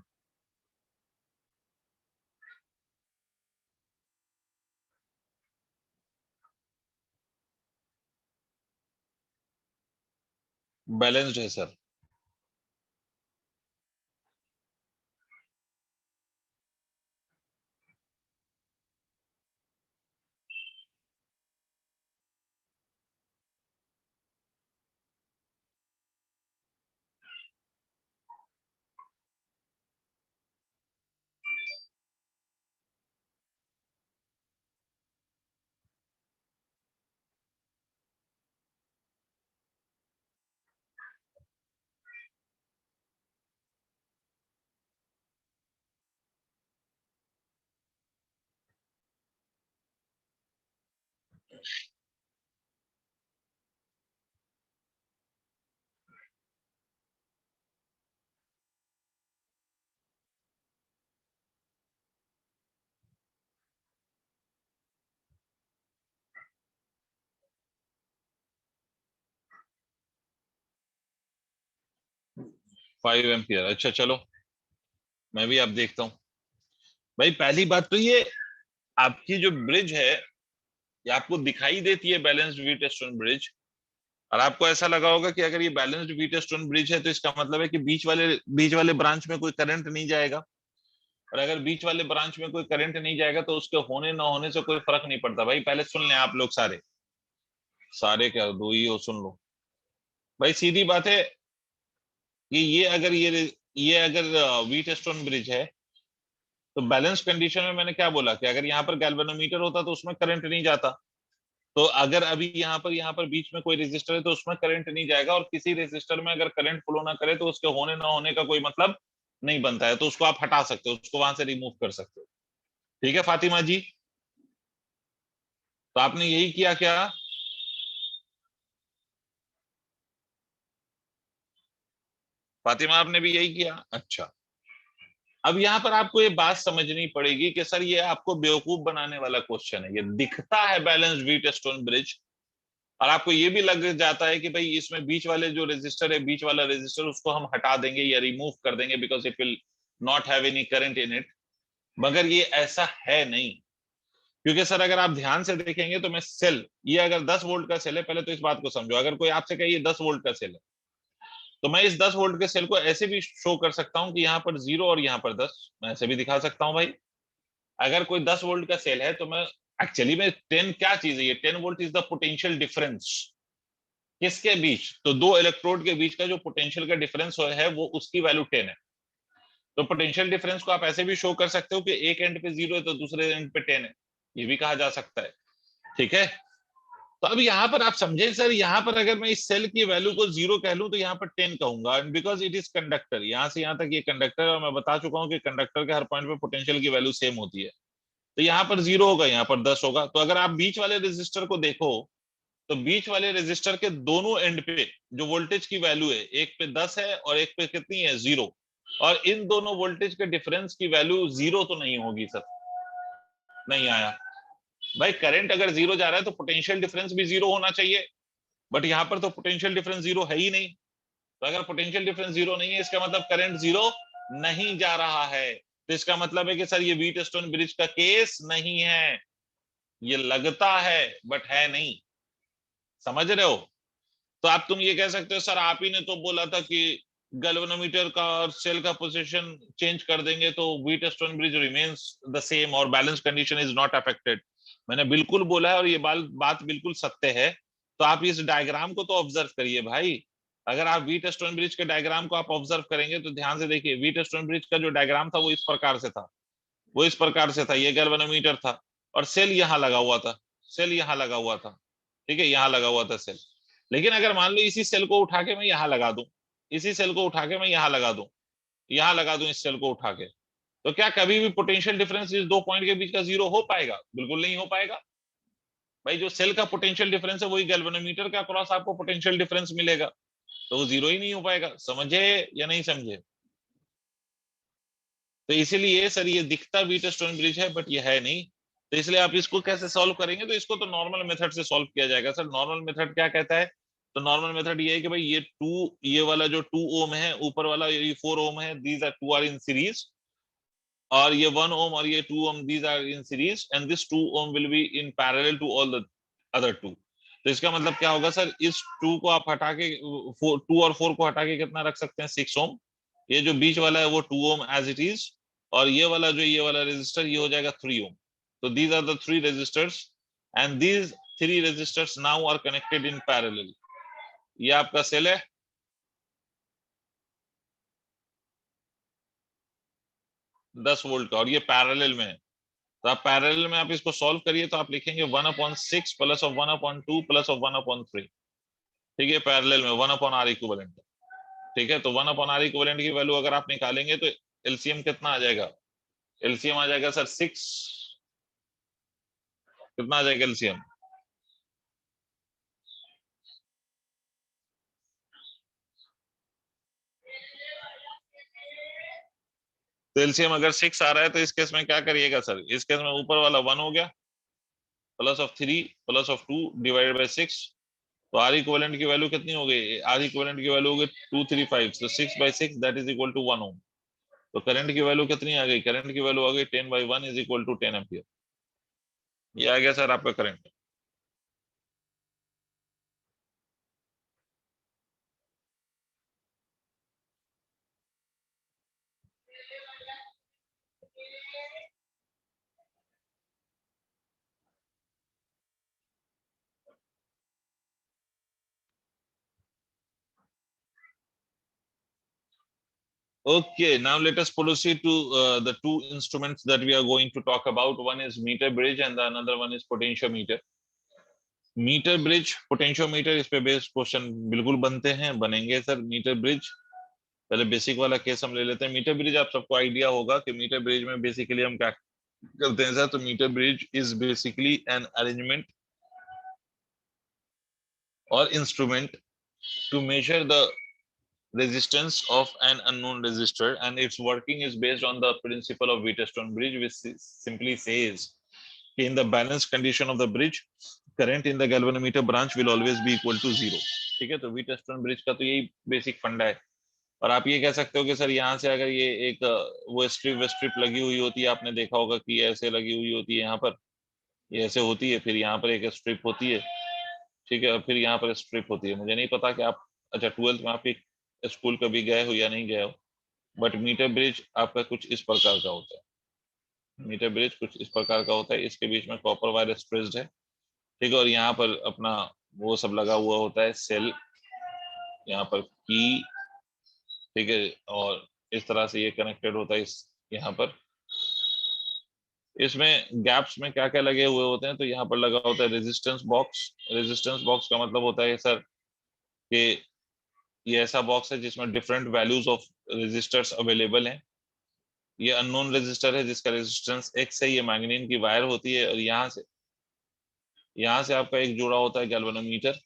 बैलेंस्ड है सर। 5 एम्पियर, अच्छा चलो मैं भी अब देखता हूँ। भाई पहली बात तो ये आपकी जो ब्रिज है ये आपको दिखाई देती है बैलेंस्ड व्हीट स्टोन ब्रिज, और आपको ऐसा लगा होगा कि अगर ये बैलेंस्ड व्हीट स्टोन ब्रिज है तो इसका मतलब है कि बीच वाले ब्रांच में कोई करंट नहीं जाएगा, और अगर बीच वाले ब्रांच में कोई करंट नहीं जाएगा तो उसके होने ना होने से कोई फर्क नहीं पड़ता। भाई पहले सुन लें आप लोग सारे, सारे क्या दो ही हो, सुन लो। भाई सीधी बात है कि ये अगर व्हीट स्टोन ब्रिज है तो बैलेंस कंडीशन में मैंने क्या बोला कि अगर यहाँ पर गैल्वेनोमीटर होता तो उसमें करंट नहीं जाता। तो अगर अभी यहाँ पर बीच में कोई रेजिस्टर है तो उसमें करंट नहीं जाएगा, और किसी रेजिस्टर में अगर करंट फ्लो ना करे तो उसके होने ना होने का कोई मतलब नहीं बनता है, तो उसको आप हटा सकते हो, उसको वहां से रिमूव कर सकते हो। ठीक है फातिमा जी, तो आपने यही किया क्या? फातिमा आपने भी यही किया, अच्छा। अब यहाँ पर आपको ये बात समझनी पड़ेगी कि सर ये आपको बेवकूफ बनाने वाला क्वेश्चन है। ये दिखता है बैलेंस व्हीट स्टोन ब्रिज, और आपको ये भी लग जाता है कि भाई इसमें बीच वाले जो रेजिस्टर है, बीच वाला रेजिस्टर उसको हम हटा देंगे या रिमूव कर देंगे because it will not have any current in it. मगर ये ऐसा है नहीं, क्योंकि सर अगर आप ध्यान से देखेंगे तो मैं सेल, ये अगर 10 वोल्ट का सेल है, पहले तो इस बात को समझो, अगर कोई आपसे कहे ये 10 वोल्ट का सेल है, तो मैं इस 10 वोल्ट के सेल को ऐसे भी शो कर सकता हूं कि यहाँ पर 0 और यहाँ पर 10, मैं ऐसे भी दिखा सकता हूं भाई। अगर कोई 10 वोल्ट का सेल है तो मैं एक्चुअली में 10 क्या चीज है, ये 10 volt is the potential difference किसके बीच, तो दो इलेक्ट्रोड के बीच का जो पोटेंशियल का डिफरेंस है वो उसकी वैल्यू 10 है। तो पोटेंशियल डिफरेंस को आप ऐसे भी शो कर सकते हो कि एक एंड पे 0 है तो दूसरे एंड पे 10 है, ये भी कहा जा सकता है। ठीक है, तो अब यहाँ पर आप समझे सर, यहाँ पर अगर मैं इस सेल की वैल्यू को 0 कह लूं तो यहाँ पर 10 कहूंगा, and because it is conductor, यहाँ से यहाँ तक ये कंडक्टर है, और मैं बता चुका हूँ कि कंडक्टर के हर पॉइंट पे पोटेंशियल की वैल्यू सेम होती है। तो यहाँ पर 0 होगा, यहाँ पर 10 होगा। तो अगर आप बीच वाले रेजिस्टर को देखो, तो बीच वाले रेजिस्टर के दोनों एंड पे जो वोल्टेज की वैल्यू है, एक पे 10 है और एक पे कितनी है, 0। और इन दोनों वोल्टेज के डिफरेंस की वैल्यू 0 तो नहीं होगी सर, नहीं आया भाई। करंट अगर 0 जा रहा है तो पोटेंशियल डिफरेंस भी 0 होना चाहिए, बट यहाँ पर तो पोटेंशियल डिफरेंस 0 है ही नहीं। तो अगर पोटेंशियल डिफरेंस 0 नहीं है, इसका मतलब करंट 0 नहीं जा रहा है। तो इसका मतलब है कि सर ये व्हीट स्टोन ब्रिज का केस नहीं है, ये लगता है बट है नहीं। समझ रहे हो? तो आप तुम ये कह सकते हो सर आप ही ने तो बोला था कि गैल्वेनोमीटर का और सेल का पोजीशन चेंज कर देंगे तो Wheatstone bridge remains the same और balance condition is not affected. मैंने बिल्कुल बोला है और ये बात बिल्कुल सत्य है। तो आप इस डायग्राम को तो ऑब्जर्व करिए भाई। अगर आप व्हीट स्टोन ब्रिज के डायग्राम को आप ऑब्जर्व करेंगे तो ध्यान से देखिए, व्हीट स्टोन ब्रिज का जो डायग्राम था वो इस प्रकार से था, वो इस प्रकार से था, ये गैल्वेनोमीटर था और सेल यहाँ लगा हुआ था, सेल यहाँ लगा हुआ था। ठीक है, यहाँ लगा हुआ था सेल। लेकिन अगर मान लो इसी सेल को उठा के मैं यहाँ लगा दूं, इसी सेल को उठा के मैं यहाँ लगा दूं, यहाँ लगा दूं इस सेल को उठा के, तो क्या कभी भी पोटेंशियल डिफरेंस इस दो पॉइंट के बीच का 0 हो पाएगा? बिल्कुल नहीं हो पाएगा भाई। जो सेल का पोटेंशियल डिफरेंस है वही गैल्वेनोमीटर का अक्रॉस आपको पोटेंशियल डिफरेंस मिलेगा, तो वो 0 ही नहीं हो पाएगा। समझे या नहीं समझे? तो इसीलिए सर ये दिखता व्हीटस्टोन ब्रिज है बट ये है नहीं। तो इसलिए आप इसको कैसे सॉल्व करेंगे? तो इसको तो नॉर्मल मेथड से सॉल्व किया जाएगा सर। नॉर्मल मेथड क्या कहता है? तो नॉर्मल मेथड ये है कि भाई ये टू, ये वाला जो 2 ओम है, ऊपर वाला ये 4 ओम है, these are two R in series, और ये 1 ओम और ये 2 ohm, these are in series, and this 2 ohm will be in parallel to all the other 2। तो इसका मतलब क्या होगा सर, इस 2 को आप हटा के 2 और 4 को हटा के कितना रख सकते हैं, 6 ओम। ये जो बीच वाला है वो 2 ओम एज इट इज, और ये वाला जो ये वाला रेजिस्टर ये हो जाएगा 3 ओम। तो these are the 3 resistors, and these 3 resistors now are connected in parallel. ये आपका सेल है 10 वोल्ट का और ये पैरेलल में है। तो आप पैरेलल में आप इसको सॉल्व करिए तो आप लिखेंगे 1/6 प्लस ऑफ 1/2 प्लस ऑफ 1/3। ठीक है, पैरेलल में 1/r इक्विवेलेंट। ठीक है, तो 1/r इक्विवेलेंट की वैल्यू अगर आप निकालेंगे तो एलसीएम कितना आ जाएगा? एलसीएम आ जाएगा सर 6, कितना आ जाएगा एलसीएम? तो एलसीएम अगर 6 आ रहा है तो इस केस में क्या करिएगा सर, इस केस में ऊपर वाला 1 हो गया, plus of 3 plus of 2 divided by 6। तो आर इक्विवेलेंट की वैल्यू कितनी हो गई? आर इक्विवेलेंट की वैल्यू हो गई 235, तो 6/6 दैट इज इक्वल टू 1 ओम। तो करंट की वैल्यू कितनी आ गई? करंट की वैल्यू आ गई 10/1 इज इक्वल टू 10 एम्पियर। ये आ गया सर आपका current. Okay, now let us proceed to the two instruments that we are going to talk about. One is meter bridge and the another one is potentiometer. Metre bridge, potentiometer, इस पे बेस्ड क्वेश्चन बिल्कुल बनते हैं, बनेंगे सर। मीटर ब्रिज पहले बेसिक वाला केस हम ले लेते हैं। मीटर ब्रिज, आप सबको आइडिया होगा कि मीटर ब्रिज में बेसिकली हम क्या करते हैं सर। तो metre bridge is basically an arrangement और instrument to measure the resistance of an unknown resistor, and its working is based on the principle of Wheatstone bridge, which simply says in the balanced condition of the bridge, current in the galvanometer branch will always be equal to zero। ठीक है, तो Wheatstone bridge का तो यही बेसिक फंडा है। और आप ये कह सकते हो कि सर यहाँ से अगर ये एक वो स्ट्रिप लगी हुई होती है, आपने देखा होगा कि ऐसे लगी हुई होती है, यहाँ पर ये ऐसे होती है, फिर यहाँ पर एक स्ट्रिप होती है, ठीक है, और फिर यहाँ पर स्ट्रिप होती है। मुझे नहीं पता कि आप अच्छा 12th में आप एक स्कूल कभी गए हो या नहीं गए हो, बट मीटर ब्रिज आपका कुछ इस प्रकार का होता है। मीटर ब्रिज कुछ इस प्रकार का होता है, इसके बीच में कॉपर वायर स्ट्रेस्ड है, ठीक है, और यहाँ पर अपना वो सब लगा हुआ होता है, सेल, यहाँ पर की, ठीक है, और इस तरह से ये कनेक्टेड होता है इस यहाँ पर। इसमें गैप्स में क्या क्या लगे हुए होते हैं, तो यहाँ पर लगा होता है रेजिस्टेंस बॉक्स। रेजिस्टेंस बॉक्स का मतलब होता है सर कि ये ऐसा बॉक्स है जिसमें different values of resistors available हैं। ये अननोन रेजिस्टर है जिसका रेजिस्टेंस एक्स है, ये मैग्नीन की वायर होती है, और यहाँ से आपका एक जोड़ा होता है गैल्वेनोमीटर,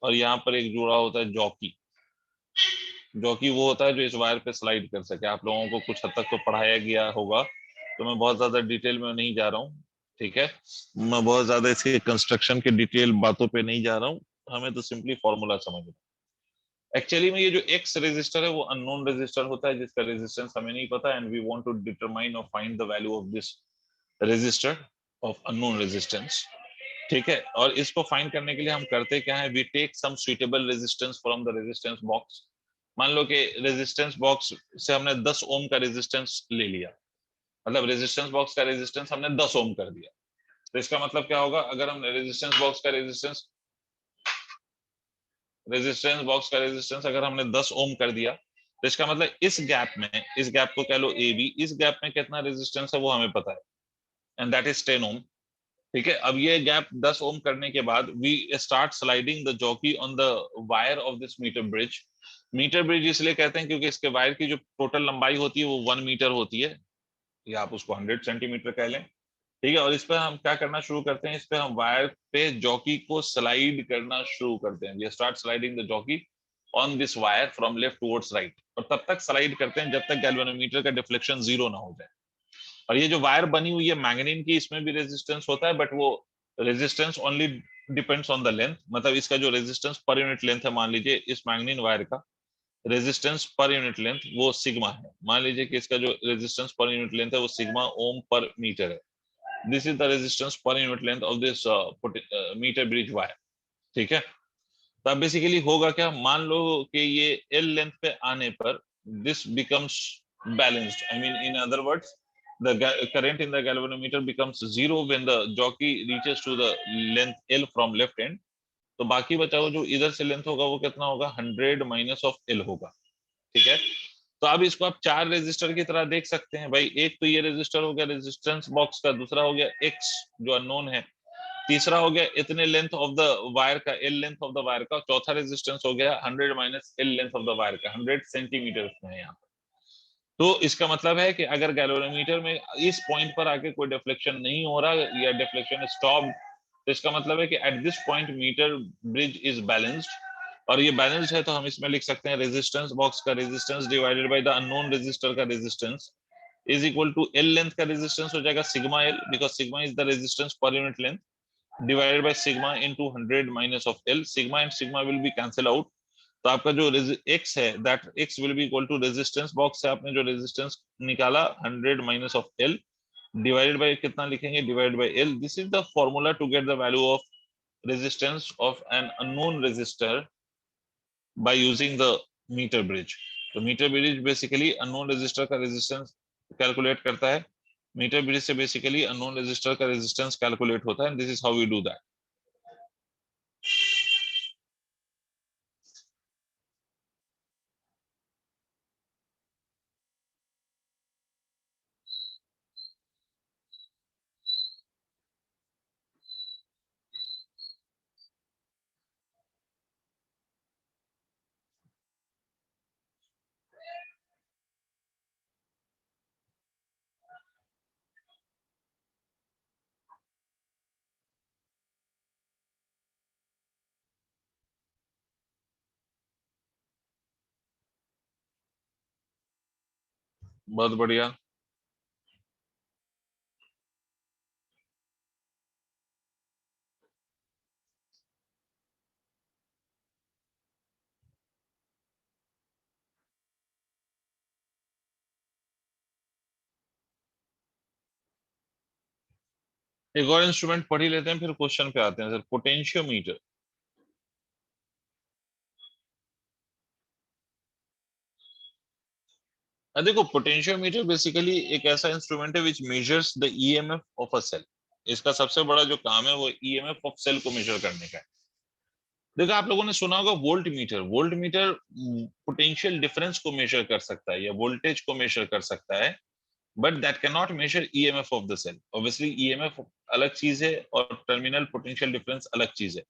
और यहाँ पर एक जोड़ा होता है जॉकी। जॉकी वो होता है जो इस वायर पे स्लाइड कर सके। आप लोगों को कुछ हद तक तो पढ़ाया गया होगा, तो मैं बहुत ज्यादा डिटेल में नहीं जा रहा हूँ, ठीक है, मैं बहुत ज्यादा इसके कंस्ट्रक्शन के डिटेल बातों पे नहीं जा रहा हूँ, हमें तो सिंपली फॉर्मूला समझना। एक्चुअली में ये जो एक्स रेजिस्टर है वो अननोन रेजिस्टर होता है जिसका रेजिस्टेंस हमें नहीं पता, and we want to determine और find the value of this resistor of unknown resistance, ठीक है। और इसको फाइंड करने के लिए हम करते क्या है, we take some suitable resistance from the resistance box. मान लो कि रेजिस्टेंस बॉक्स से हमने 10 ओम का रेजिस्टेंस ले लिया, मतलब रेजिस्टेंस बॉक्स का रेजिस्टेंस हमने 10 ओम कर दिया, तो इसका मतलब क्या होगा, अगर हम रेजिस्टेंस अगर हमने 10 ओम कर दिया, तो इसका मतलब इस गैप को कह लो ए बी, इस गैप में कितना रेजिस्टेंस है वो हमें पता है, एंड दैट इज 10 ओम, ठीक है। अब ये गैप 10 ओम करने के बाद we start sliding the jockey on the wire of this metre bridge. Metre bridge इसलिए कहते हैं क्योंकि इसके वायर की जो टोटल लंबाई होती है वो 1 मीटर होती है, या आप उसको 100 सेंटीमीटर कह लें, ठीक है। और इस पर हम क्या करना शुरू करते हैं, इस पे हम वायर पे जॉकी को स्लाइड करना शुरू करते हैं। We start sliding the jockey on this wire from left towards right, और तब तक स्लाइड करते हैं जब तक गैल्वेनोमीटर का डिफ्लेक्शन जीरो ना हो जाए। और ये जो वायर बनी हुई है मैग्नीन की, इसमें भी रेजिस्टेंस होता है, बट वो resistance only depends on the length, मतलब इसका जो रेजिस्टेंस पर यूनिट लेंथ है, मान लीजिए इस मैग्नीन वायर का रेजिस्टेंस पर यूनिट लेंथ वो सिग्मा है, मान लीजिए कि इसका जो रेजिस्टेंस पर यूनिट लेंथ है वो सिग्मा ओम पर मीटर है। This is the resistance per unit length of this metre bridge wire, ठीक है। तो अब बेसिकली होगा क्या, मान लो कि ये एल लेंथ पे आने पर this becomes balanced, I mean in other words the current in the galvanometer becomes zero when the jockey reaches to the length L from left end। तो बाकी बचा हुआ जो इधर से लेंथ होगा वो कितना होगा, 100 माइनस ऑफ एल होगा, ठीक है। तो अब इसको आप चार रेजिस्टर की तरह देख सकते हैं भाई। एक तो ये रेजिस्टर हो गया रेजिस्टेंस बॉक्स का, दूसरा हो गया एक्स जो अननोन है, तीसरा हो गया इतने लेंथ ऑफ द वायर का, L length of the wire का, चौथा रेजिस्टेंस हो गया 100 minus L length of the wire का, 100 सेंटीमीटर में है यहाँ पर। तो इसका मतलब है कि अगर गैल्वेनोमीटर में इस पॉइंट पर आके कोई डिफ्लेक्शन नहीं हो रहा या डिफ्लेक्शन स्टॉप, तो इसका मतलब है कि at this point metre bridge is balanced. और ये बैलेंस्ड है तो हम इसमें लिख सकते हैं रेजिस्टेंस बॉक्स का resistance divided by the unknown resistor का resistance is equal to L length का रेजिस्टेंस हो जाएगा sigma L, because sigma is the resistance per unit length, divided by sigma into 100 minus of L, sigma and sigma will be cancel out। तो आपका जो x है that x will be equal to resistance box से आपने जो resistance निकाला 100 minus of L divided by कितना लिखेंगे, divided by L। this is the formula to get the value of resistance of an unknown resistor by using the meter bridge। तो meter bridge basically unknown resistor का resistance calculate करता है, मीटर ब्रिज से बेसिकली अननोन रेजिस्टर का रेजिस्टेंस कैलकुलेट होता है, this is how we do that. बहुत बढ़िया। एक और इंस्ट्रूमेंट पढ़ ही लेते हैं, फिर क्वेश्चन पे आते हैं सर। पोटेंशियोमीटर। देखो, पोटेंशियोमीटर बेसिकली एक ऐसा इंस्ट्रूमेंट है which measures the EMF of a cell. इसका सबसे बड़ा जो काम है वो ईएमएफ ऑफ सेल को मेजर करने का है। देखो, आप लोगों ने सुना होगा voltmeter. Voltmeter potential difference को मेजर कर सकता है या वोल्टेज को मेजर कर सकता है, but that can not measure EMF of the cell. Obviously EMF अलग चीज है और टर्मिनल पोटेंशियल डिफरेंस अलग चीज है।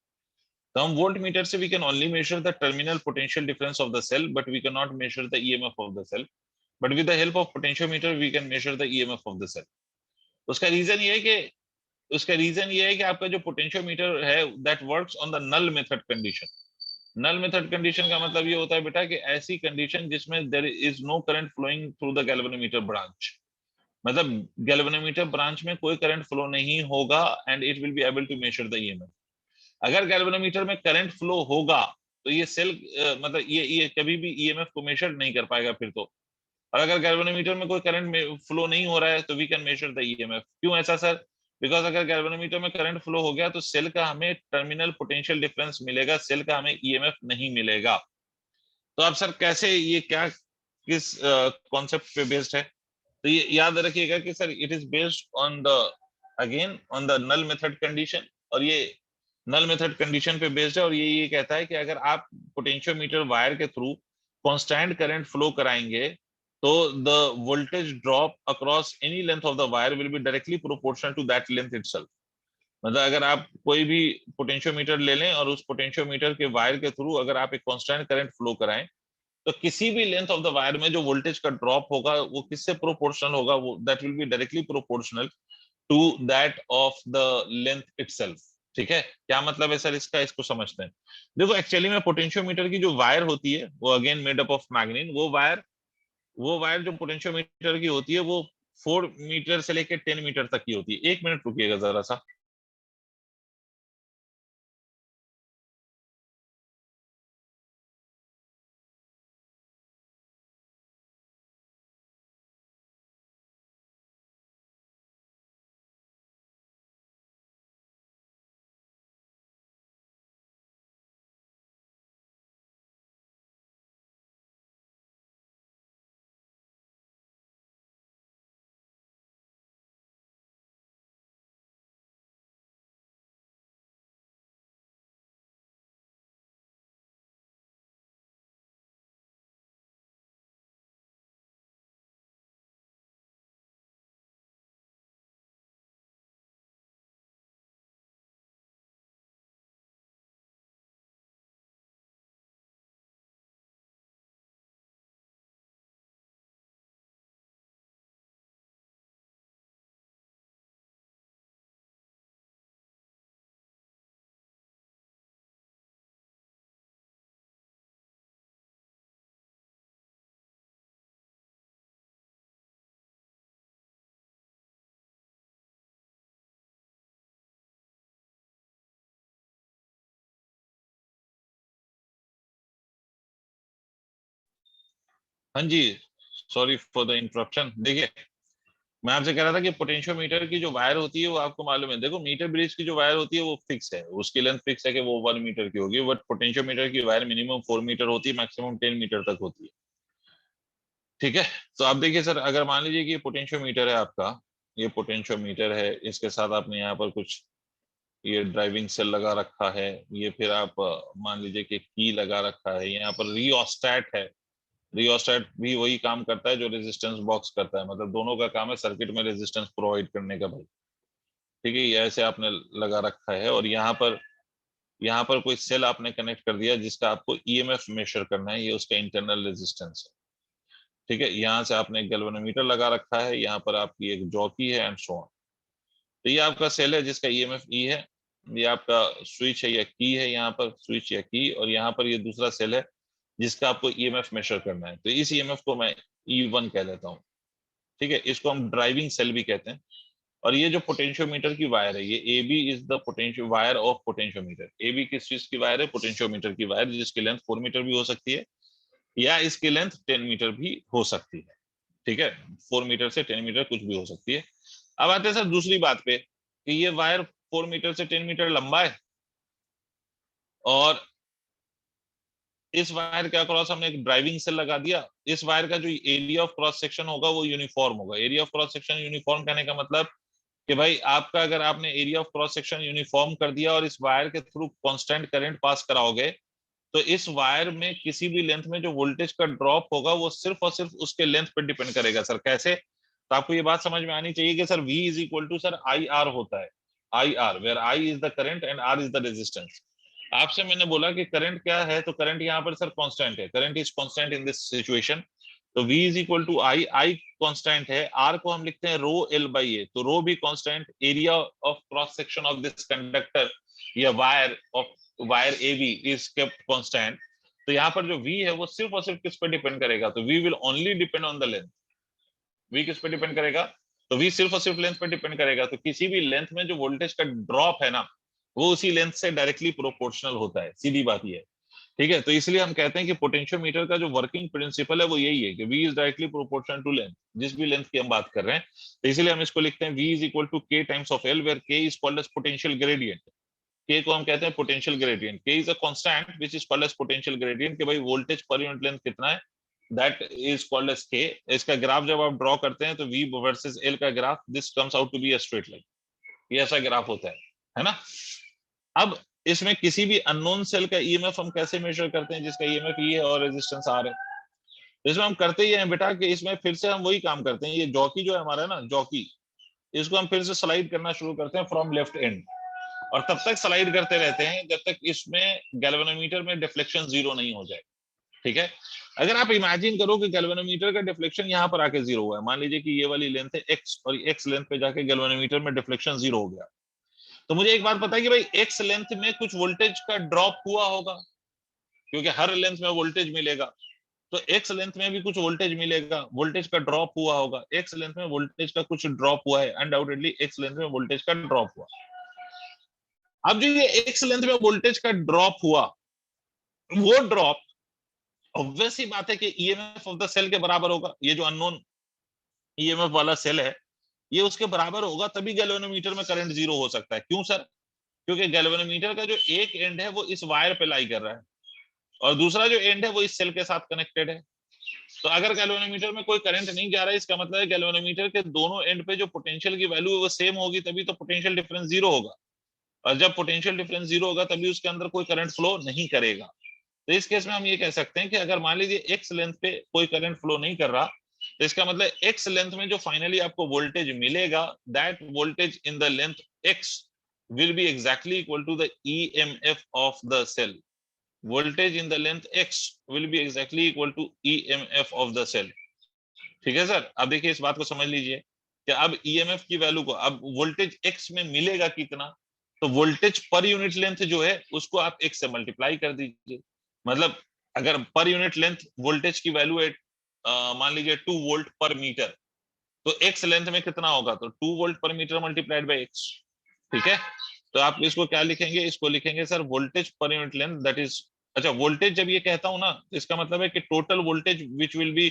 तो हम वोल्ट मीटर से we can only measure the terminal potential difference of the cell, but we can not measure the EMF of the cell. But with the help of potentiometer we can measure the EMF of the cell. उसका रीजन ये है कि आपका जो पोटेंशियोमीटर है that works on the null method condition. Null method condition का मतलब ये होता है बेटा कि ऐसी कंडीशन जिसमें there is no current flowing through the galvanometer branch. मतलब गैल्वेनोमीटर ब्रांच में कोई करंट फ्लो नहीं होगा and it will be able to measure the EMF. अगर गैल्वेनोमीटर में करंट फ्लो होगा तो ये सेल मतलब ये कभी भी ईएमएफ को मेजर नहीं कर पाएगा फिर तो। और अगर गैल्वेनोमीटर में कोई करंट फ्लो नहीं हो रहा है तो we can measure the EMF. क्यों ऐसा सर? बिकॉज अगर गैल्वेनोमीटर में करंट फ्लो हो गया तो सेल का हमें टर्मिनल पोटेंशियल डिफरेंस मिलेगा, सेल का हमें ईएमएफ नहीं मिलेगा। तो आप सर कैसे, ये क्या, किस कॉन्सेप्ट पे बेस्ड है? तो ये याद रखिएगा कि sir it is based on the, again on the null method condition. और ये नल मेथड कंडीशन पे बेस्ड है और ये कहता है कि अगर आप पोटेंशियोमीटर वायर के थ्रू कांस्टेंट करंट फ्लो कराएंगे तो the voltage drop across any length of the wire will be directly proportional to that length itself. मतलब अगर आप कोई भी पोटेंशियोमीटर ले लें और उस पोटेंशियोमीटर के वायर के थ्रू अगर आप एक कांस्टेंट करंट फ्लो कराएं तो किसी भी लेंथ ऑफ द वायर में जो वोल्टेज का ड्रॉप होगा वो किससे प्रोपोर्शनल होगा? वो that will be directly proportional to that of the length itself. ठीक है, क्या मतलब है सर इसका? इसको समझते हैं। देखो, एक्चुअली में पोटेंशियोमीटर की जो वायर होती है वो अगेन मेड अप ऑफ मैग्नीन। वो वायर जो पोटेंशियोमीटर की होती है वो 4 मीटर से लेकर 10 मीटर तक की होती है। 1 मिनट रुकिएगा जरा सा। हाँ जी, सॉरी फॉर द इंटरप्शन। देखिए, मैं आपसे कह रहा था कि पोटेंशियोमीटर की जो वायर होती है वो आपको मालूम है। देखो, मीटर ब्रिज की जो वायर होती है वो फिक्स है, उसकी लेंथ फिक्स है कि वो 1 मीटर की होगी। बट पोटेंशियोमीटर की वायर मिनिमम 4 मीटर होती है, मैक्सिमम 10 मीटर तक होती है। ठीक है। तो आप देखिए सर, अगर मान लीजिए कि ये पोटेंशियोमीटर है आपका, ये पोटेंशियोमीटर है, इसके साथ आपने यहाँ पर कुछ ये ड्राइविंग सेल लगा रखा है। ये फिर आप मान लीजिए कि की लगा रखा है। यहाँ पर रियोस्टैट है। रियोस्टैट भी वही काम करता है जो रेजिस्टेंस बॉक्स करता है। मतलब दोनों का काम है सर्किट में रेजिस्टेंस प्रोवाइड करने का भाई। ठीक है, ये ऐसे आपने लगा रखा है और यहाँ पर कोई सेल आपने कनेक्ट कर दिया जिसका आपको ईएमएफ मेजर करना है। ये उसका इंटरनल रेजिस्टेंस है। ठीक है, यहाँ से आपने एक गैल्वेनोमीटर लगा रखा है, यहाँ पर आपकी एक जॉकी है एंड सो ऑन। तो ये आपका सेल है जिसका ईएमएफ ई है। ये आपका स्विच है या की है, यहाँ पर स्विच या की। और यहाँ पर ये दूसरा सेल है जिसका आपको ईएमएफ मेजर करना है। तो इस ईएमएफ को मैं ई1 कह लेता हूँ। ठीक है, इसको हम ड्राइविंग सेल भी कहते हैं। और ये जो पोटेंशियोमीटर की वायर है, ये A B is the potentio wire of potentiometer. A B किस चीज की वायर है? पोटेंशियोमीटर की वायर, जिसकी लेंथ 4 मीटर भी हो सकती है या इसकी लेंथ 10 मीटर भी हो सकती है। ठीक है, 4 मीटर से 10 मीटर कुछ भी हो सकती है। अब आते हैं सर दूसरी बात पे कि ये वायर 4 मीटर से 10 मीटर लंबा है और इस वायर के अक्रॉस हमने एक ड्राइविंग सेल लगा दिया। इस वायर का जो एरिया ऑफ क्रॉस सेक्शन होगा वो यूनिफॉर्म होगा। Area of cross section uniform कहने का मतलब कि भाई आपका, अगर आपने area of cross section uniform कर दिया और इस वायर के थ्रू कांस्टेंट करंट पास कराओगे, तो इस वायर में किसी भी लेंथ में जो वोल्टेज का ड्रॉप होगा वो सिर्फ और सिर्फ उसके लेंथ पर डिपेंड करेगा। सर कैसे? तो आपको ये बात समझ में आनी चाहिए कि sir V is equal to sir I R होता है। I R, where I is the current and R is the resistance. आपसे मैंने बोला कि करंट क्या है, तो करंट यहाँ पर सर कांस्टेंट है, current is constant in this situation. तो V is equal to I, I constant है, R को हम लिखते हैं रो L बाई ए, तो रो भी constant, area of cross section of this conductor या wire of wire A B is kept constant. तो यहाँ पर जो V है वो सिर्फ और सिर्फ किस पर डिपेंड करेगा? तो V will only depend on the length. V किस पे डिपेंड करेगा? तो V सिर्फ और सिर्फ लेंथ पे डिपेंड करेगा। तो किसी भी लेंथ में जो वोल्टेज का ड्रॉप है ना, वो उसी लेंथ से डायरेक्टली प्रोपोर्शनल होता है, सीधी बात ये है। ठीक है, तो इसलिए हम कहते हैं कि पोटेंशियोमीटर का जो वर्किंग प्रिंसिपल है वो यही है कि V is directly proportional to length, जिस भी लेंथ की हम बात कर रहे हैं। तो इसलिए हम इसको लिखते हैं V is equal to K times of L, where K is called as potential gradient. K को हम कहते हैं potential gradient. K is a constant which is called as potential gradient, कि भाई वोल्टेज पर यूनिट लेंथ कितना है, that is called as K। इसका ग्राफ जब आप ड्रॉ करते हैं तो V वर्सेस L का graph, this comes out to be a straight line. ये ऐसा ग्राफ होता है ना। अब इसमें किसी भी अननोन सेल का ईएमएफ हम कैसे मेजर करते हैं, जिसका ईएमएफ ये है और रेजिस्टेंस आर है। तो इसमें हम करते ही हैं बेटा कि इसमें फिर से हम वही काम करते हैं। ये जॉकी जो है हमारा ना, जॉकी, इसको हम फिर से स्लाइड करना शुरू करते हैं फ्रॉम लेफ्ट एंड, और तब तक स्लाइड करते रहते हैं जब तक इसमें गैल्वेनोमीटर में डिफ्लेक्शन जीरो नहीं हो जाए। ठीक है, अगर आप इमेजिन करो कि गैल्वेनोमीटर का डिफ्लेक्शन यहाँ पर आके जीरो हुआ है, मान लीजिए कि ये वाली लेंथ है x और x लेंथ पे जाके गैल्वेनोमीटर में डिफ्लेक्शन जीरो हो गया, तो मुझे एक बात पता है कि भाई x लेंथ में कुछ वोल्टेज का ड्रॉप हुआ होगा, क्योंकि हर लेंथ में वोल्टेज मिलेगा। तो x लेंथ में भी कुछ वोल्टेज मिलेगा, वोल्टेज का ड्रॉप हुआ होगा, x लेंथ में वोल्टेज का कुछ ड्रॉप हुआ है, अनडाउटेडली x लेंथ में वोल्टेज का ड्रॉप हुआ। अब जो ये x लेंथ में वोल्टेज का ड्रॉप हुआ, वो ड्रॉप ऑब्वियस ही बात है कि ईएमएफ ऑफ द सेल के बराबर होगा। ये जो अननोन ईएमएफ वाला सेल है ये उसके बराबर होगा, तभी गैल्वेनोमीटर में करंट जीरो हो सकता है। क्यों सर? क्योंकि गैल्वेनोमीटर का जो एक एंड है वो इस वायर पे लाई कर रहा है और दूसरा जो एंड है वो इस सेल के साथ कनेक्टेड है। तो अगर गैल्वेनोमीटर में कोई करंट नहीं जा रहा है, इसका मतलब है गैल्वेनोमीटर के दोनों एंड पे जो पोटेंशियल की वैल्यू है वो सेम होगी, तभी तो पोटेंशियल डिफरेंस जीरो होगा। और जब पोटेंशियल डिफरेंस जीरो होगा तभी उसके अंदर कोई करंट फ्लो नहीं करेगा। तो इस केस में हम ये कह सकते हैं कि अगर मान लीजिए एक्स लेंथ पे कोई करंट फ्लो नहीं कर रहा, तो इसका मतलब एक्स लेंथ में जो फाइनली आपको वोल्टेज मिलेगा, that voltage in the length x will be exactly equal to the EMF of the cell. Voltage in the length x will be exactly equal to EMF of the cell. ठीक है सर, अब देखिए इस बात को समझ लीजिए कि अब ईएमएफ की वैल्यू को अब वोल्टेज एक्स में मिलेगा कितना, तो वोल्टेज पर यूनिट लेंथ जो है उसको आप एक्स से मल्टीप्लाई कर दीजिए। मतलब अगर पर यूनिट लेंथ वोल्टेज की वैल्यू है मान लीजिए 2 वोल्ट पर मीटर, तो एक्स लेंथ में कितना होगा, तो 2 वोल्ट पर मीटर मल्टीप्लाइड बाई एक्स। ठीक है, तो आप इसको क्या लिखेंगे, इसको लिखेंगे sir voltage per unit length, that is, अच्छा वोल्टेज जब ये कहता हूं ना तो इसका मतलब है कि total voltage which will be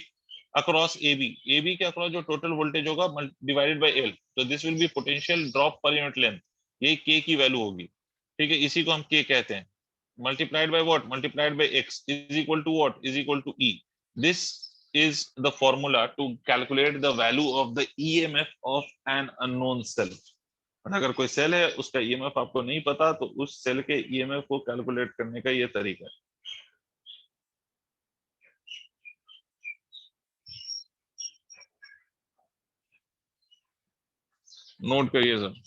across A B के अक्रॉस जो टोटल वोल्टेज होगा डिवाइडेड बाय एल, तो this will be potential drop per unit length, ये के की वैल्यू होगी। ठीक है, इसी को हम के कहते हैं, multiplied by what, multiplied by x is equal to what, is equal to E. This is the formula to calculate the value of the EMF of an unknown cell। अगर कोई सेल है उसका ईएमएफ आपको नहीं पता, तो उस सेल के ईएमएफ को कैलकुलेट करने का ये तरीका है। नोट करिए सर।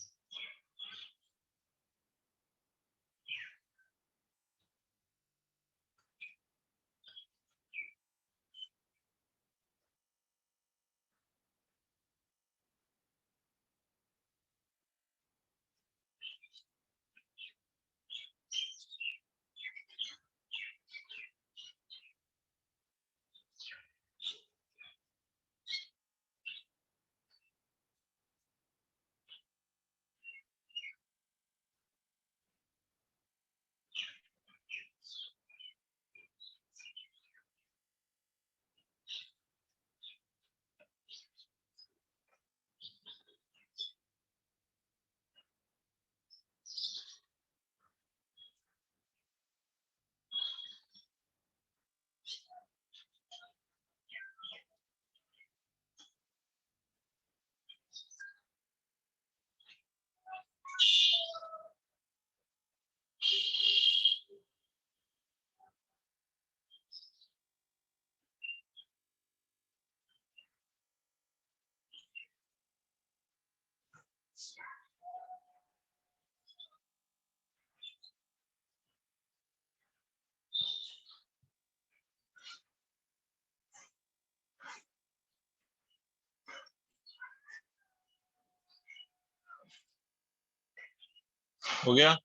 हो गया?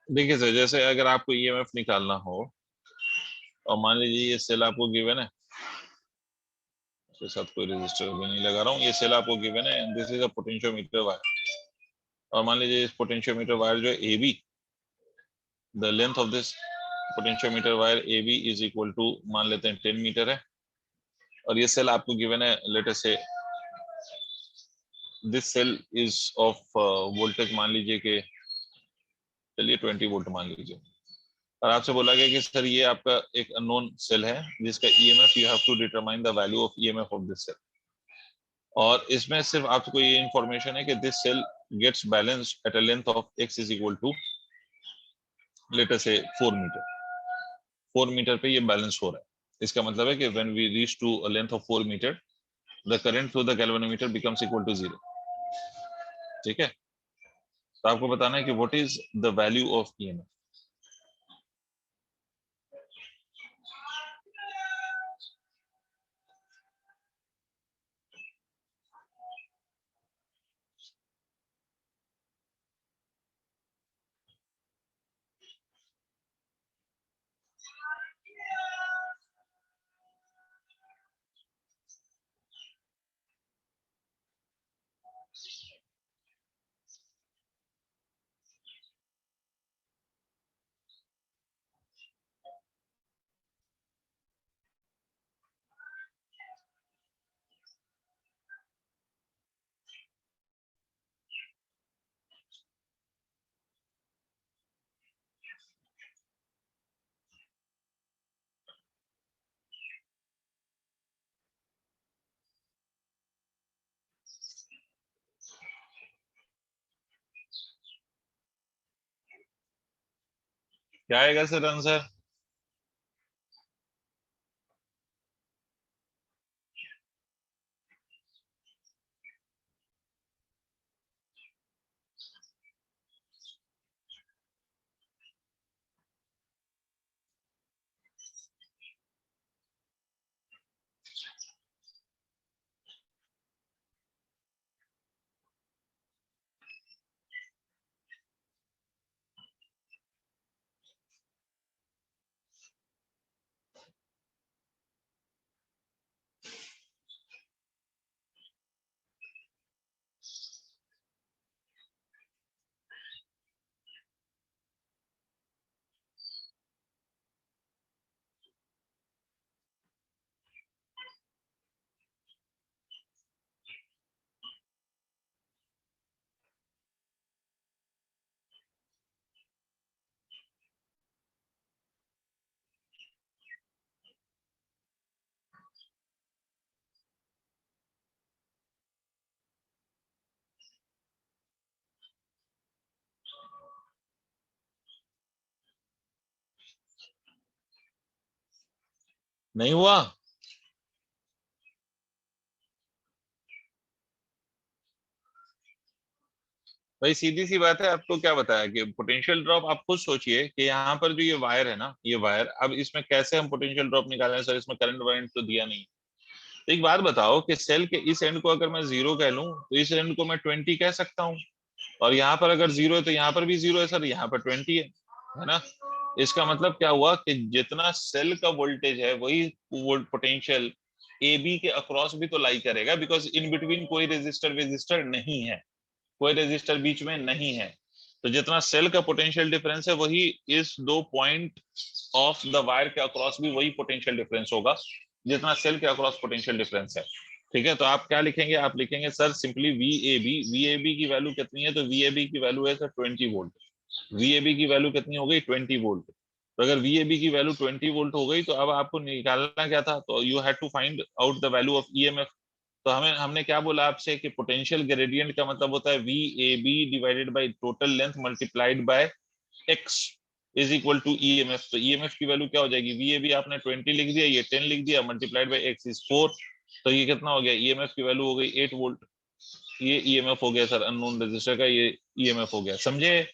देखिए सर, जैसे अगर आपको ईएमएफ निकालना हो और मान लीजिए ये सेल आपको गिवन है, इसके साथ कोई रेजिस्टर भी नहीं लगा रहा हूँ, ये सेल आपको गिवन है, this is a potentiometer wire. और मान लीजिए इस पोटेंशियोमीटर वायर जो A B, the length of this potentiometer wire A B is equal to, मान लेते हैं 10 मीटर है, और ये सेल आपको गिवन है, let us say this cell is of voltage मान लीजिए कि, चलिए 20 वोल्ट मान लीजिए, और आपसे बोला गया कि सर ये आपका एक अननोन सेल है जिसका EMF you have to determine the value of EMF of this cell. और इसमें सिर्फ आपको ये इंफॉर्मेशन है कि this cell gets balanced at a length of x is equal to, let us say 4 metre. 4 metre पे ये बैलेंस हो रहा है। इसका मतलब है कि when we reach to a length of 4 metre, the current through the galvanometer becomes equal to 0। ठीक है, तो आपको बताना है कि what is the value of EMF. क्या आएगा सर आंसर? नहीं हुआ? भाई सीधी सी बात है, आपको क्या बताया कि पोटेंशियल ड्रॉप, आप खुद सोचिए कि यहाँ पर जो ये वायर है ना, ये वायर, अब इसमें कैसे हम पोटेंशियल ड्रॉप निकालें सर, इसमें करंट वरेंट तो दिया नहीं। तो एक बात बताओ कि सेल के इस एंड को अगर मैं 0 कह लूं तो इस एंड को मैं 20 कह सकता हूँ, और यहाँ पर अगर 0 है तो यहाँ पर भी 0 है सर, यहाँ पर 20 है ना। इसका मतलब क्या हुआ कि जितना सेल का वोल्टेज है वही पोटेंशियल ए बी के अक्रॉस भी तो लाई करेगा, बिकॉज इन बिटवीन कोई रेजिस्टर वेजिस्टर नहीं है, कोई रेजिस्टर बीच में नहीं है। तो जितना सेल का पोटेंशियल डिफरेंस है वही इस दो पॉइंट ऑफ द वायर के अक्रॉस भी वही पोटेंशियल डिफरेंस होगा जितना सेल के अक्रॉस पोटेंशियल डिफरेंस है। ठीक है, तो आप क्या लिखेंगे, आप लिखेंगे sir simply V A B. V A B की वैल्यू कितनी है, तो वी ए बी की वैल्यू है sir 20 volt. V A B की वैल्यू कितनी हो गई, 20 वोल्ट। तो अगर वी ए बी की वैल्यू 20 वोल्ट हो गई तो अब आपको निकालना क्या था, तो you had to find out the value of EMF. तो हमने क्या बोला आपसे कि पोटेंशियल ग्रेडियंट का मतलब होता है V A B divided by total length multiplied by x is equal to EMF. तो ईएमएफ की वैल्यू क्या हो जाएगी, वी ए बी आपने 20 लिख दिया, ये 10 लिख दिया, मल्टीप्लाइड बाय एक्स इज 4। तो ये कितना हो गया, ईएमएफ की वैल्यू हो गई 8 वोल्ट। ये ईएमएफ हो गया सर अननोन रेजिस्टर का, ये ईएमएफ हो गया, समझे।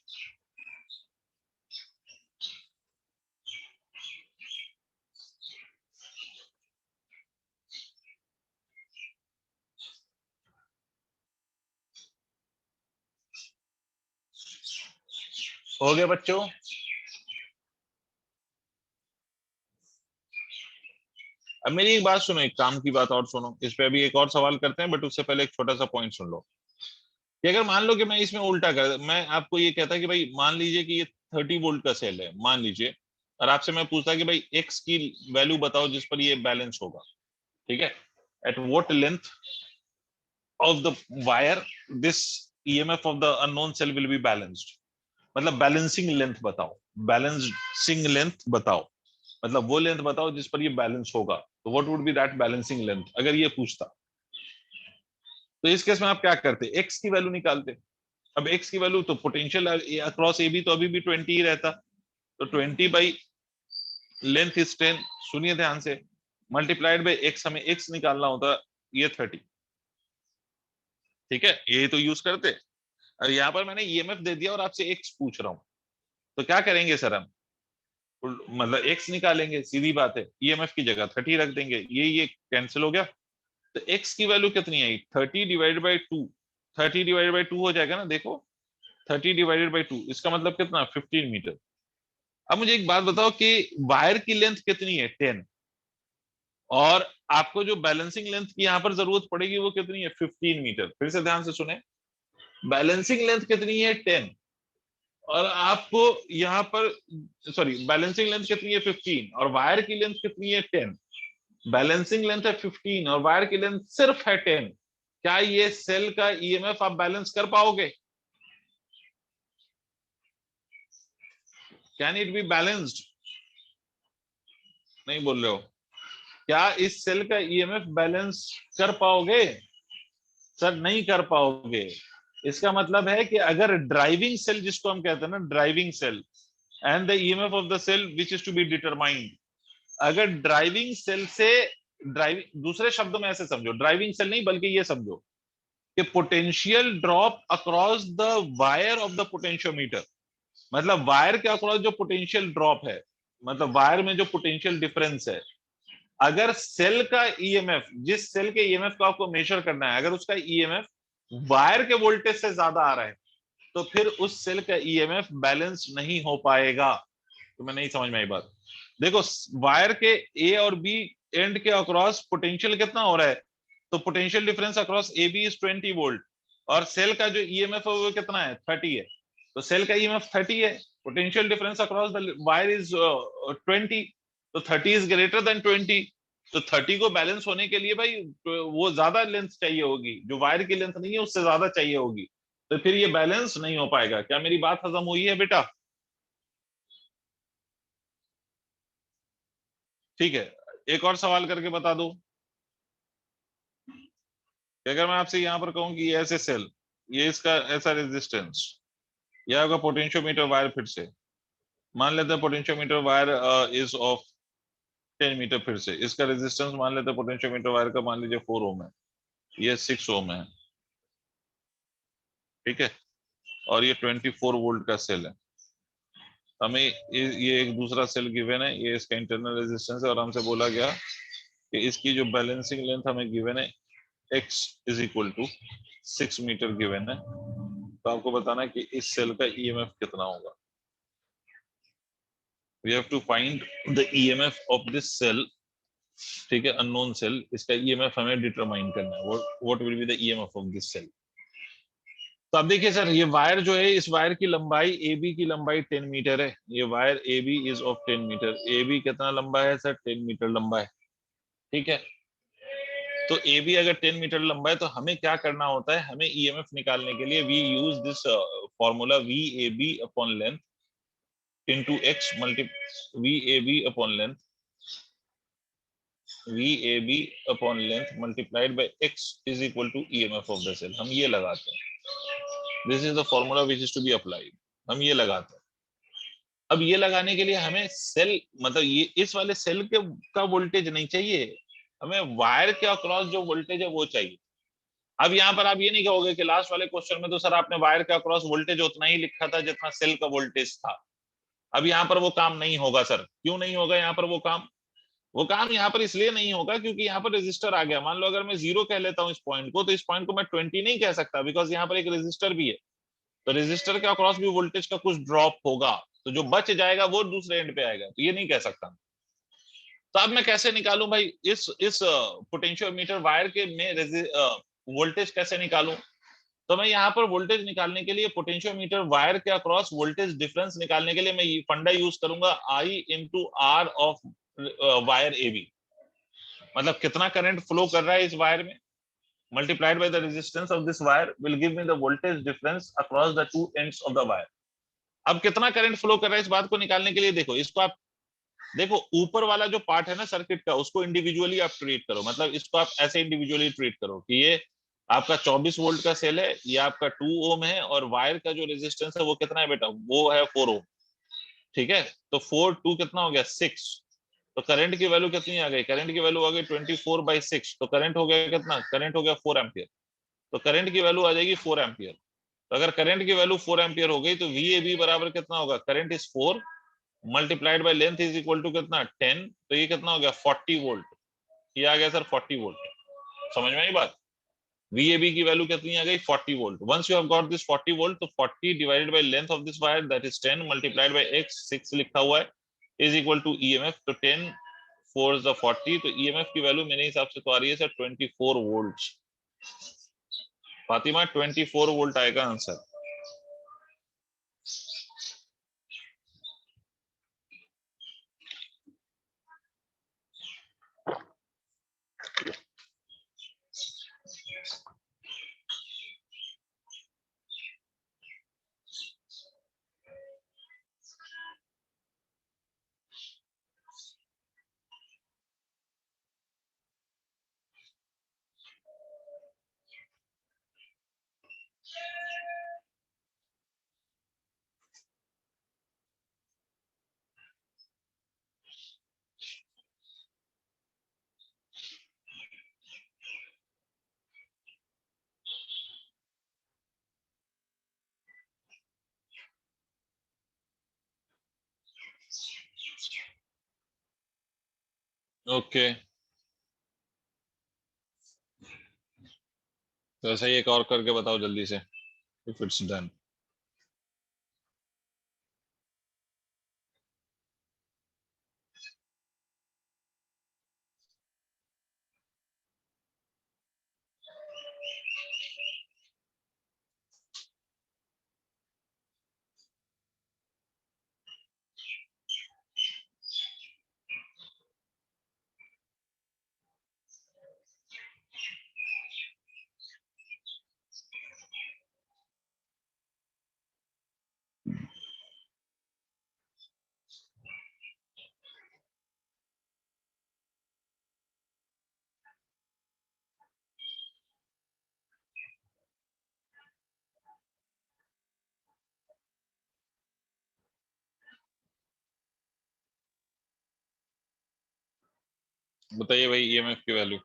हो गया बच्चों। अब मेरी एक बात सुनो, एक काम की बात और सुनो, इस पे अभी एक और सवाल करते हैं, बट उससे पहले एक छोटा सा पॉइंट सुन लो कि अगर मान लो कि मैं इसमें उल्टा कर, मैं आपको ये कहता कि भाई मान लीजिए कि ये 30 वोल्ट का सेल है मान लीजिए, और आपसे मैं पूछता कि भाई एक्स की वैल्यू बताओ जिस पर ये बैलेंस होगा, ठीक है, at what length of the wire this EMF of the unknown cell will be balanced. मतलब बैलेंसिंग लेंथ बताओ, बैलेंसिंग लेंथ बताओ, मतलब वो लेंथ बताओ जिस पर ये बैलेंस होगा। तो what would B that balancing length, अगर ये पूछता तो इस केस में आप क्या करते, एक्स की वैल्यू निकालते। अब एक्स की वैल्यू तो पोटेंशियल अक्रॉस ए बी तो अभी भी 20 ही रहता, तो 20 बाई लेंथ इज 10, सुनिए ध्यान से, मल्टीप्लाइड बाई एक्स, हमें एक्स निकालना होता, ये 30, ठीक है, ये तो यूज करते। और यहाँ पर मैंने ईएमएफ दे दिया और आपसे एक्स पूछ रहा हूँ, तो क्या करेंगे सर हम, मतलब एक्स निकालेंगे, सीधी बात है, ईएमएफ की जगह 30 रख देंगे, ये कैंसिल हो गया। तो एक्स की वैल्यू कितनी आई, 30 डिवाइडेड बाई 2, 30 डिवाइडेड बाई 2 हो जाएगा ना, देखो 30 डिवाइडेड बाई 2, इसका मतलब कितना, 15 मीटर। अब मुझे एक बात बताओ कि वायर की लेंथ कितनी है, 10, और आपको जो बैलेंसिंग लेंथ की यहां पर जरूरत पड़ेगी वो कितनी है, 15 मीटर। फिर से ध्यान से सुने, बैलेंसिंग लेंथ कितनी है, 10, और आपको यहाँ पर, सॉरी, बैलेंसिंग लेंथ कितनी है, 15, और वायर की लेंथ कितनी है, 10। बैलेंसिंग लेंथ है 15 और वायर की लेंथ सिर्फ है 10। क्या ये सेल का ईएमएफ आप बैलेंस कर पाओगे, कैन इट बी बैलेंस्ड, नहीं बोल रहे हो, क्या इस सेल का ईएमएफ बैलेंस कर पाओगे, सर नहीं कर पाओगे। इसका मतलब है कि अगर ड्राइविंग सेल जिसको हम कहते हैं ना, driving cell and the EMF of the cell which is to be determined, अगर ड्राइविंग सेल से, ड्राइविंग दूसरे शब्दों में ऐसे समझो, ड्राइविंग सेल नहीं बल्कि ये समझो कि potential drop across the wire of the potentiometer, मतलब वायर के अक्रॉस जो पोटेंशियल ड्रॉप है, मतलब वायर में जो पोटेंशियल डिफरेंस है, अगर सेल का ईएमएफ, जिस सेल के ईएमएफ को आपको मेजर करना है, अगर उसका ईएमएफ वायर के वोल्टेज से ज्यादा आ रहा है, तो फिर उस सेल का ईएमएफ बैलेंस नहीं हो पाएगा। तो मैं नहीं समझ में आई बात, देखो वायर के ए और बी एंड के अक्रॉस पोटेंशियल कितना हो रहा है, तो potential difference across A B is 20 volt, और सेल का जो ईएमएफ है वो कितना है, 30 है, तो सेल का ईएमएफ 30 है, potential difference across the wire is 20, तो 30 इज ग्रेटर देन 20। तो 30 को बैलेंस होने के लिए भाई वो ज्यादा लेंथ चाहिए होगी, जो वायर की लेंथ नहीं है उससे ज्यादा चाहिए होगी, तो फिर ये बैलेंस नहीं हो पाएगा। क्या मेरी बात हजम हुई है बेटा, ठीक है। एक और सवाल करके बता दो कि अगर मैं आपसे यहाँ पर कहूँ कि ये ऐसे सेल, ये इसका ऐसा रेजिस्टेंस, यह होगा पोटेंशियोमीटर वायर, फिर से मान लेते हैं potentiometer wire is of 10 metre, फिर से इसका रेजिस्टेंस मान लेते हैं पोटेंशियोमीटर वायर का, मान लीजिए 4 ओम है, ये 6 ओम है, ठीक है, और ये 24 वोल्ट का सेल है। हमें ये एक दूसरा सेल गिवन है, ये इसका इंटरनल रेजिस्टेंस है, और हमसे बोला गया कि इसकी जो बैलेंसिंग लेंथ हमें गिवन है x is equal to 6 metre given है, तो आपको बताना है कि इस सेल का ईएमएफ कितना होगा। We have to find the EMF of this cell, ठीक है, अननोन सेल, इसका ईएमएफ हमें डिटरमाइन करना है, what will be the EMF of this cell. तो अब देखिए सर, ये वायर जो है, इस वायर की लंबाई ए बी की लंबाई 10 मीटर है, ये wire A B is of 10 metre, A B कितना लंबा है सर, 10 मीटर लंबा है, ठीक है। तो ए बी अगर 10 मीटर लंबा है तो हमें क्या करना होता है, हमें ईएमएफ निकालने के लिए we use this formula V A B upon length into X multi, V A B upon length VAB upon length multiplied by x is equal to EMF of the cell. हम ये लगाते हैं. This is the formula which is to be applied. हम ये लगाते हैं. अब ये लगाने के लिए हमें सेल मतलब ये इस वाले सेल के का वोल्टेज नहीं चाहिए, हमें वायर के अक्रॉस जो वोल्टेज है वो चाहिए. अब यहाँ पर आप ये नहीं कहोगे कि लास्ट वाले क्वेश्चन में तो सर आपने वायर के अक्रॉस वोल्टेज उतना ही लिखा था जितना सेल का वोल्टेज था. अब यहाँ पर वो काम नहीं होगा सर. क्यों नहीं होगा यहाँ पर वो काम यहाँ पर इसलिए नहीं होगा क्योंकि यहाँ पर रेजिस्टर आ गया. मान लो अगर मैं 0 कह लेता हूँ इस पॉइंट को, तो इस पॉइंट को मैं 20 नहीं कह सकता, बिकॉज यहाँ पर एक रेजिस्टर भी है. तो रेजिस्टर के अक्रॉस भी वोल्टेज का कुछ ड्रॉप होगा, तो जो बच जाएगा वो दूसरे एंड पे आएगा. तो ये नहीं कह सकता. तो अब मैं कैसे निकालूं भाई इस पोटेंशियोमीटर वायर के में वोल्टेज कैसे निकालूं? तो मैं यहाँ पर वोल्टेज निकालने के लिए पोटेंशियोमीटर वायर के अक्रॉस वोल्टेज डिफरेंस निकालने के लिए मैं ये फंडा यूज करूंगा I into R of wire A B. मतलब कितना करंट फ्लो कर रहा है इस वायर में, multiplied by the resistance of this wire will give me the voltage difference across the two ends of the wire. अब कितना करंट फ्लो कर रहा है इस बात को निकालने के लिए देखो, इसको आप देखो ऊपर वाला जो पार्ट है ना सर्किट का, उसको इंडिविजुअली आप ट्रीट करो. मतलब इसको आप ऐसे इंडिविजुअली ट्रीट करो कि ये आपका 24 वोल्ट का सेल है, ये आपका 2 ओम है, और वायर का जो रेजिस्टेंस है वो कितना है बेटा, वो है 4 ओम. ठीक है, तो 4 2 कितना हो गया 6. तो करंट की वैल्यू कितनी आ गई, करंट की वैल्यू आ गई 24/6. तो करंट हो गया कितना, करंट हो गया 4 एम्पियर. तो करंट की वैल्यू आ जाएगी 4 एम्पियर. तो अगर करंट की वैल्यू 4 एम्पियर हो गई तो VAB बराबर कितना होगा, current is 4 multiplied by length is equal to कितना 10. तो ये कितना हो गया 40 वोल्ट. ये आ गया सर 40 वोल्ट. समझ में आई बात? VAB की वैल्यू कितनी आ गई 40 volt. Once you have got this 40 volt, तो 40 divided by length of this wire that is 10 multiplied by x 6 लिखा हुआ है इज इक्वल टू EMF. तो 10 4 is 40. तो EMF की वैल्यू मेरे हिसाब से तो आ रही है सर 24 वोल्ट. फातिमा 24 वोल्ट आएगा आंसर. ओके, तो ऐसा ही एक और करके बताओ जल्दी से, इफ इट्स डन. बताइए भाई EMF की वैल्यू.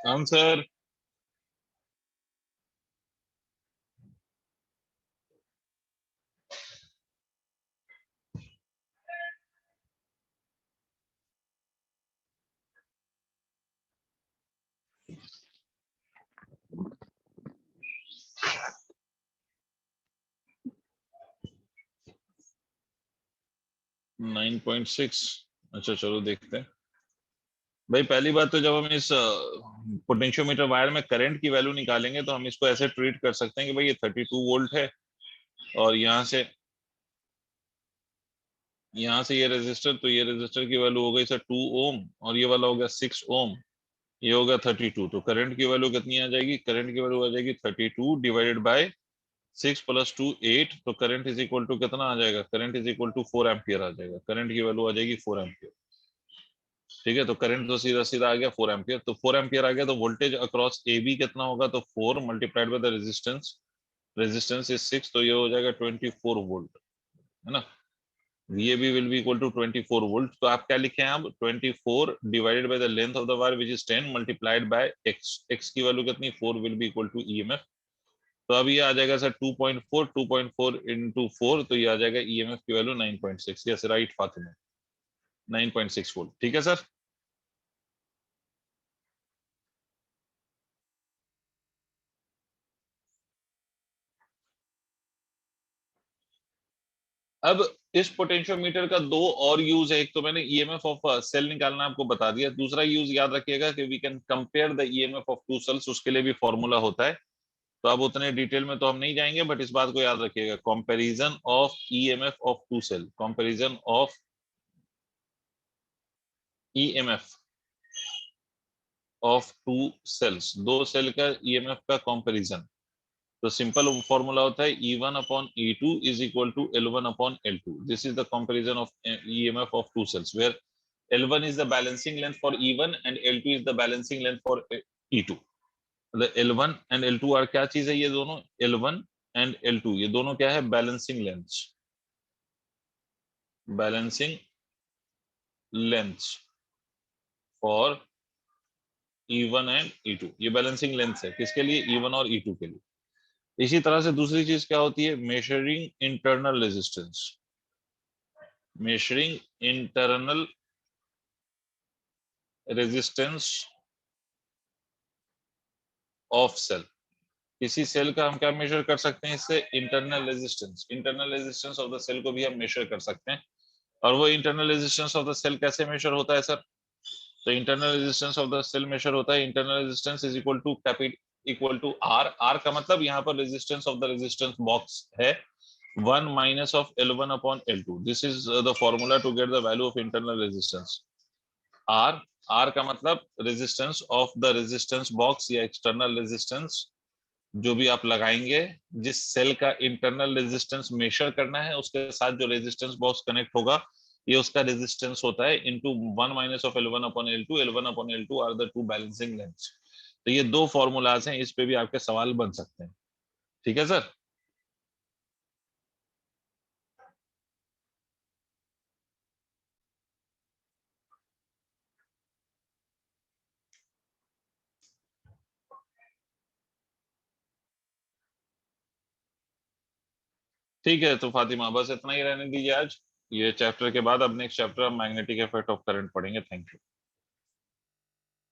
आंसर 9.6। अच्छा चलो देखते हैं भाई। पहली बात तो जब हम इस पोटेंशियोमीटर वायर में करंट की वैल्यू निकालेंगे तो हम इसको ऐसे ट्रीट कर सकते हैं कि भाई ये 32 वोल्ट है, और यहाँ से ये रेजिस्टर, तो ये रेजिस्टर की वैल्यू हो गई सर 2 ओम, और ये वाला हो गया 6 ओम, ये होगा 32। तो करंट की वैल्यू कितनी आ जाएगी? करंट की वैल्यू आ जाएगी 32 डिवाइडेड बाय 6 + 2 8। तो करंट इज इक्वल टू कितना आ जाएगा? Current is equal to 4 ampere आ जाएगा। करंट की वैल्यू आ जाएगी 4 एम्पियर। ठीक है, तो करंट तो सीधा सीधा आ गया 4 एम्पियर। तो 4 एम्पियर आ गया, तो वोल्टेज अक्रॉस ए बी कितना होगा? तो 4 multiplied by the resistance, resistance is 6, तो ये हो जाएगा 24 वोल्ट, है ना। VAB will be equal to 24 volt. तो आप क्या लिखे हैं अब? 24 divided by the length of the wire which is 10 multiplied by x की वैल्यू कितनी? 4 will be equal to EMF। तो अब ये आ जाएगा सर 2.4, 2.4 इंटू 4, तो ये आ जाएगा EMF की value 9.6। Yes right Fatima, 9.6 volt. ठीक है सर। अब इस पोटेंशियोमीटर का दो और यूज है। एक तो मैंने ईएमएफ ऑफ सेल निकालना आपको बता दिया, दूसरा यूज याद रखिएगा कि we can compare the EMF of two cells, उसके लिए भी फॉर्मूला होता है। तो अब उतने डिटेल में तो हम नहीं जाएंगे, बट इस बात को याद रखिएगा, comparison of EMF of two cell, comparison of EMF of two cells, दो सेल का ईएमएफ का कंपैरिजन। तो सिंपल फॉर्मूला होता है E1 upon E2 is equal to L1 upon L2। This is the comparison of EMF of two cells where L1 is the balancing length for E1 and L2 is the balancing length for E2। मतलब L1 and L2 और क्या चीज है? ये दोनों L1 and L2 ये दोनों क्या है? Balancing lengths, balancing lengths for E1 and E2। ये बैलेंसिंग लेंथ है किसके लिए? E1 और E2 के लिए। इसी तरह से दूसरी चीज क्या होती है? Measuring internal resistance, measuring internal resistance of cell. किसी सेल का हम क्या मेजर कर सकते हैं इससे? Internal resistance. Internal resistance of the cell को भी हम मेजर कर सकते हैं। और वो internal resistance of the cell कैसे मेजर होता है सर? तो internal resistance of the cell measure होता है, internal resistance is equal to equal to R. R का मतलब यहाँ पर resistance of the resistance box है 1 minus of L1 upon L2। This is the formula to get the value of internal resistance. R, R का मतलब resistance of the resistance box या एक्सटर्नल रेजिस्टेंस जो भी आप लगाएंगे, जिस सेल का इंटरनल रेजिस्टेंस मेजर करना है उसके साथ जो रेजिस्टेंस बॉक्स कनेक्ट होगा ये उसका रेजिस्टेंस होता है into 1 minus of L1 upon L2। L1 upon L2 are the two balancing lengths. तो ये दो फॉर्मूलाज हैं, इस पे भी आपके सवाल बन सकते हैं। ठीक है सर। ठीक है, तो फातिमा बस इतना ही रहने दीजिए आज। ये चैप्टर के बाद अब नेक्स्ट चैप्टर हम मैग्नेटिक इफेक्ट ऑफ करंट पढ़ेंगे। Thank you.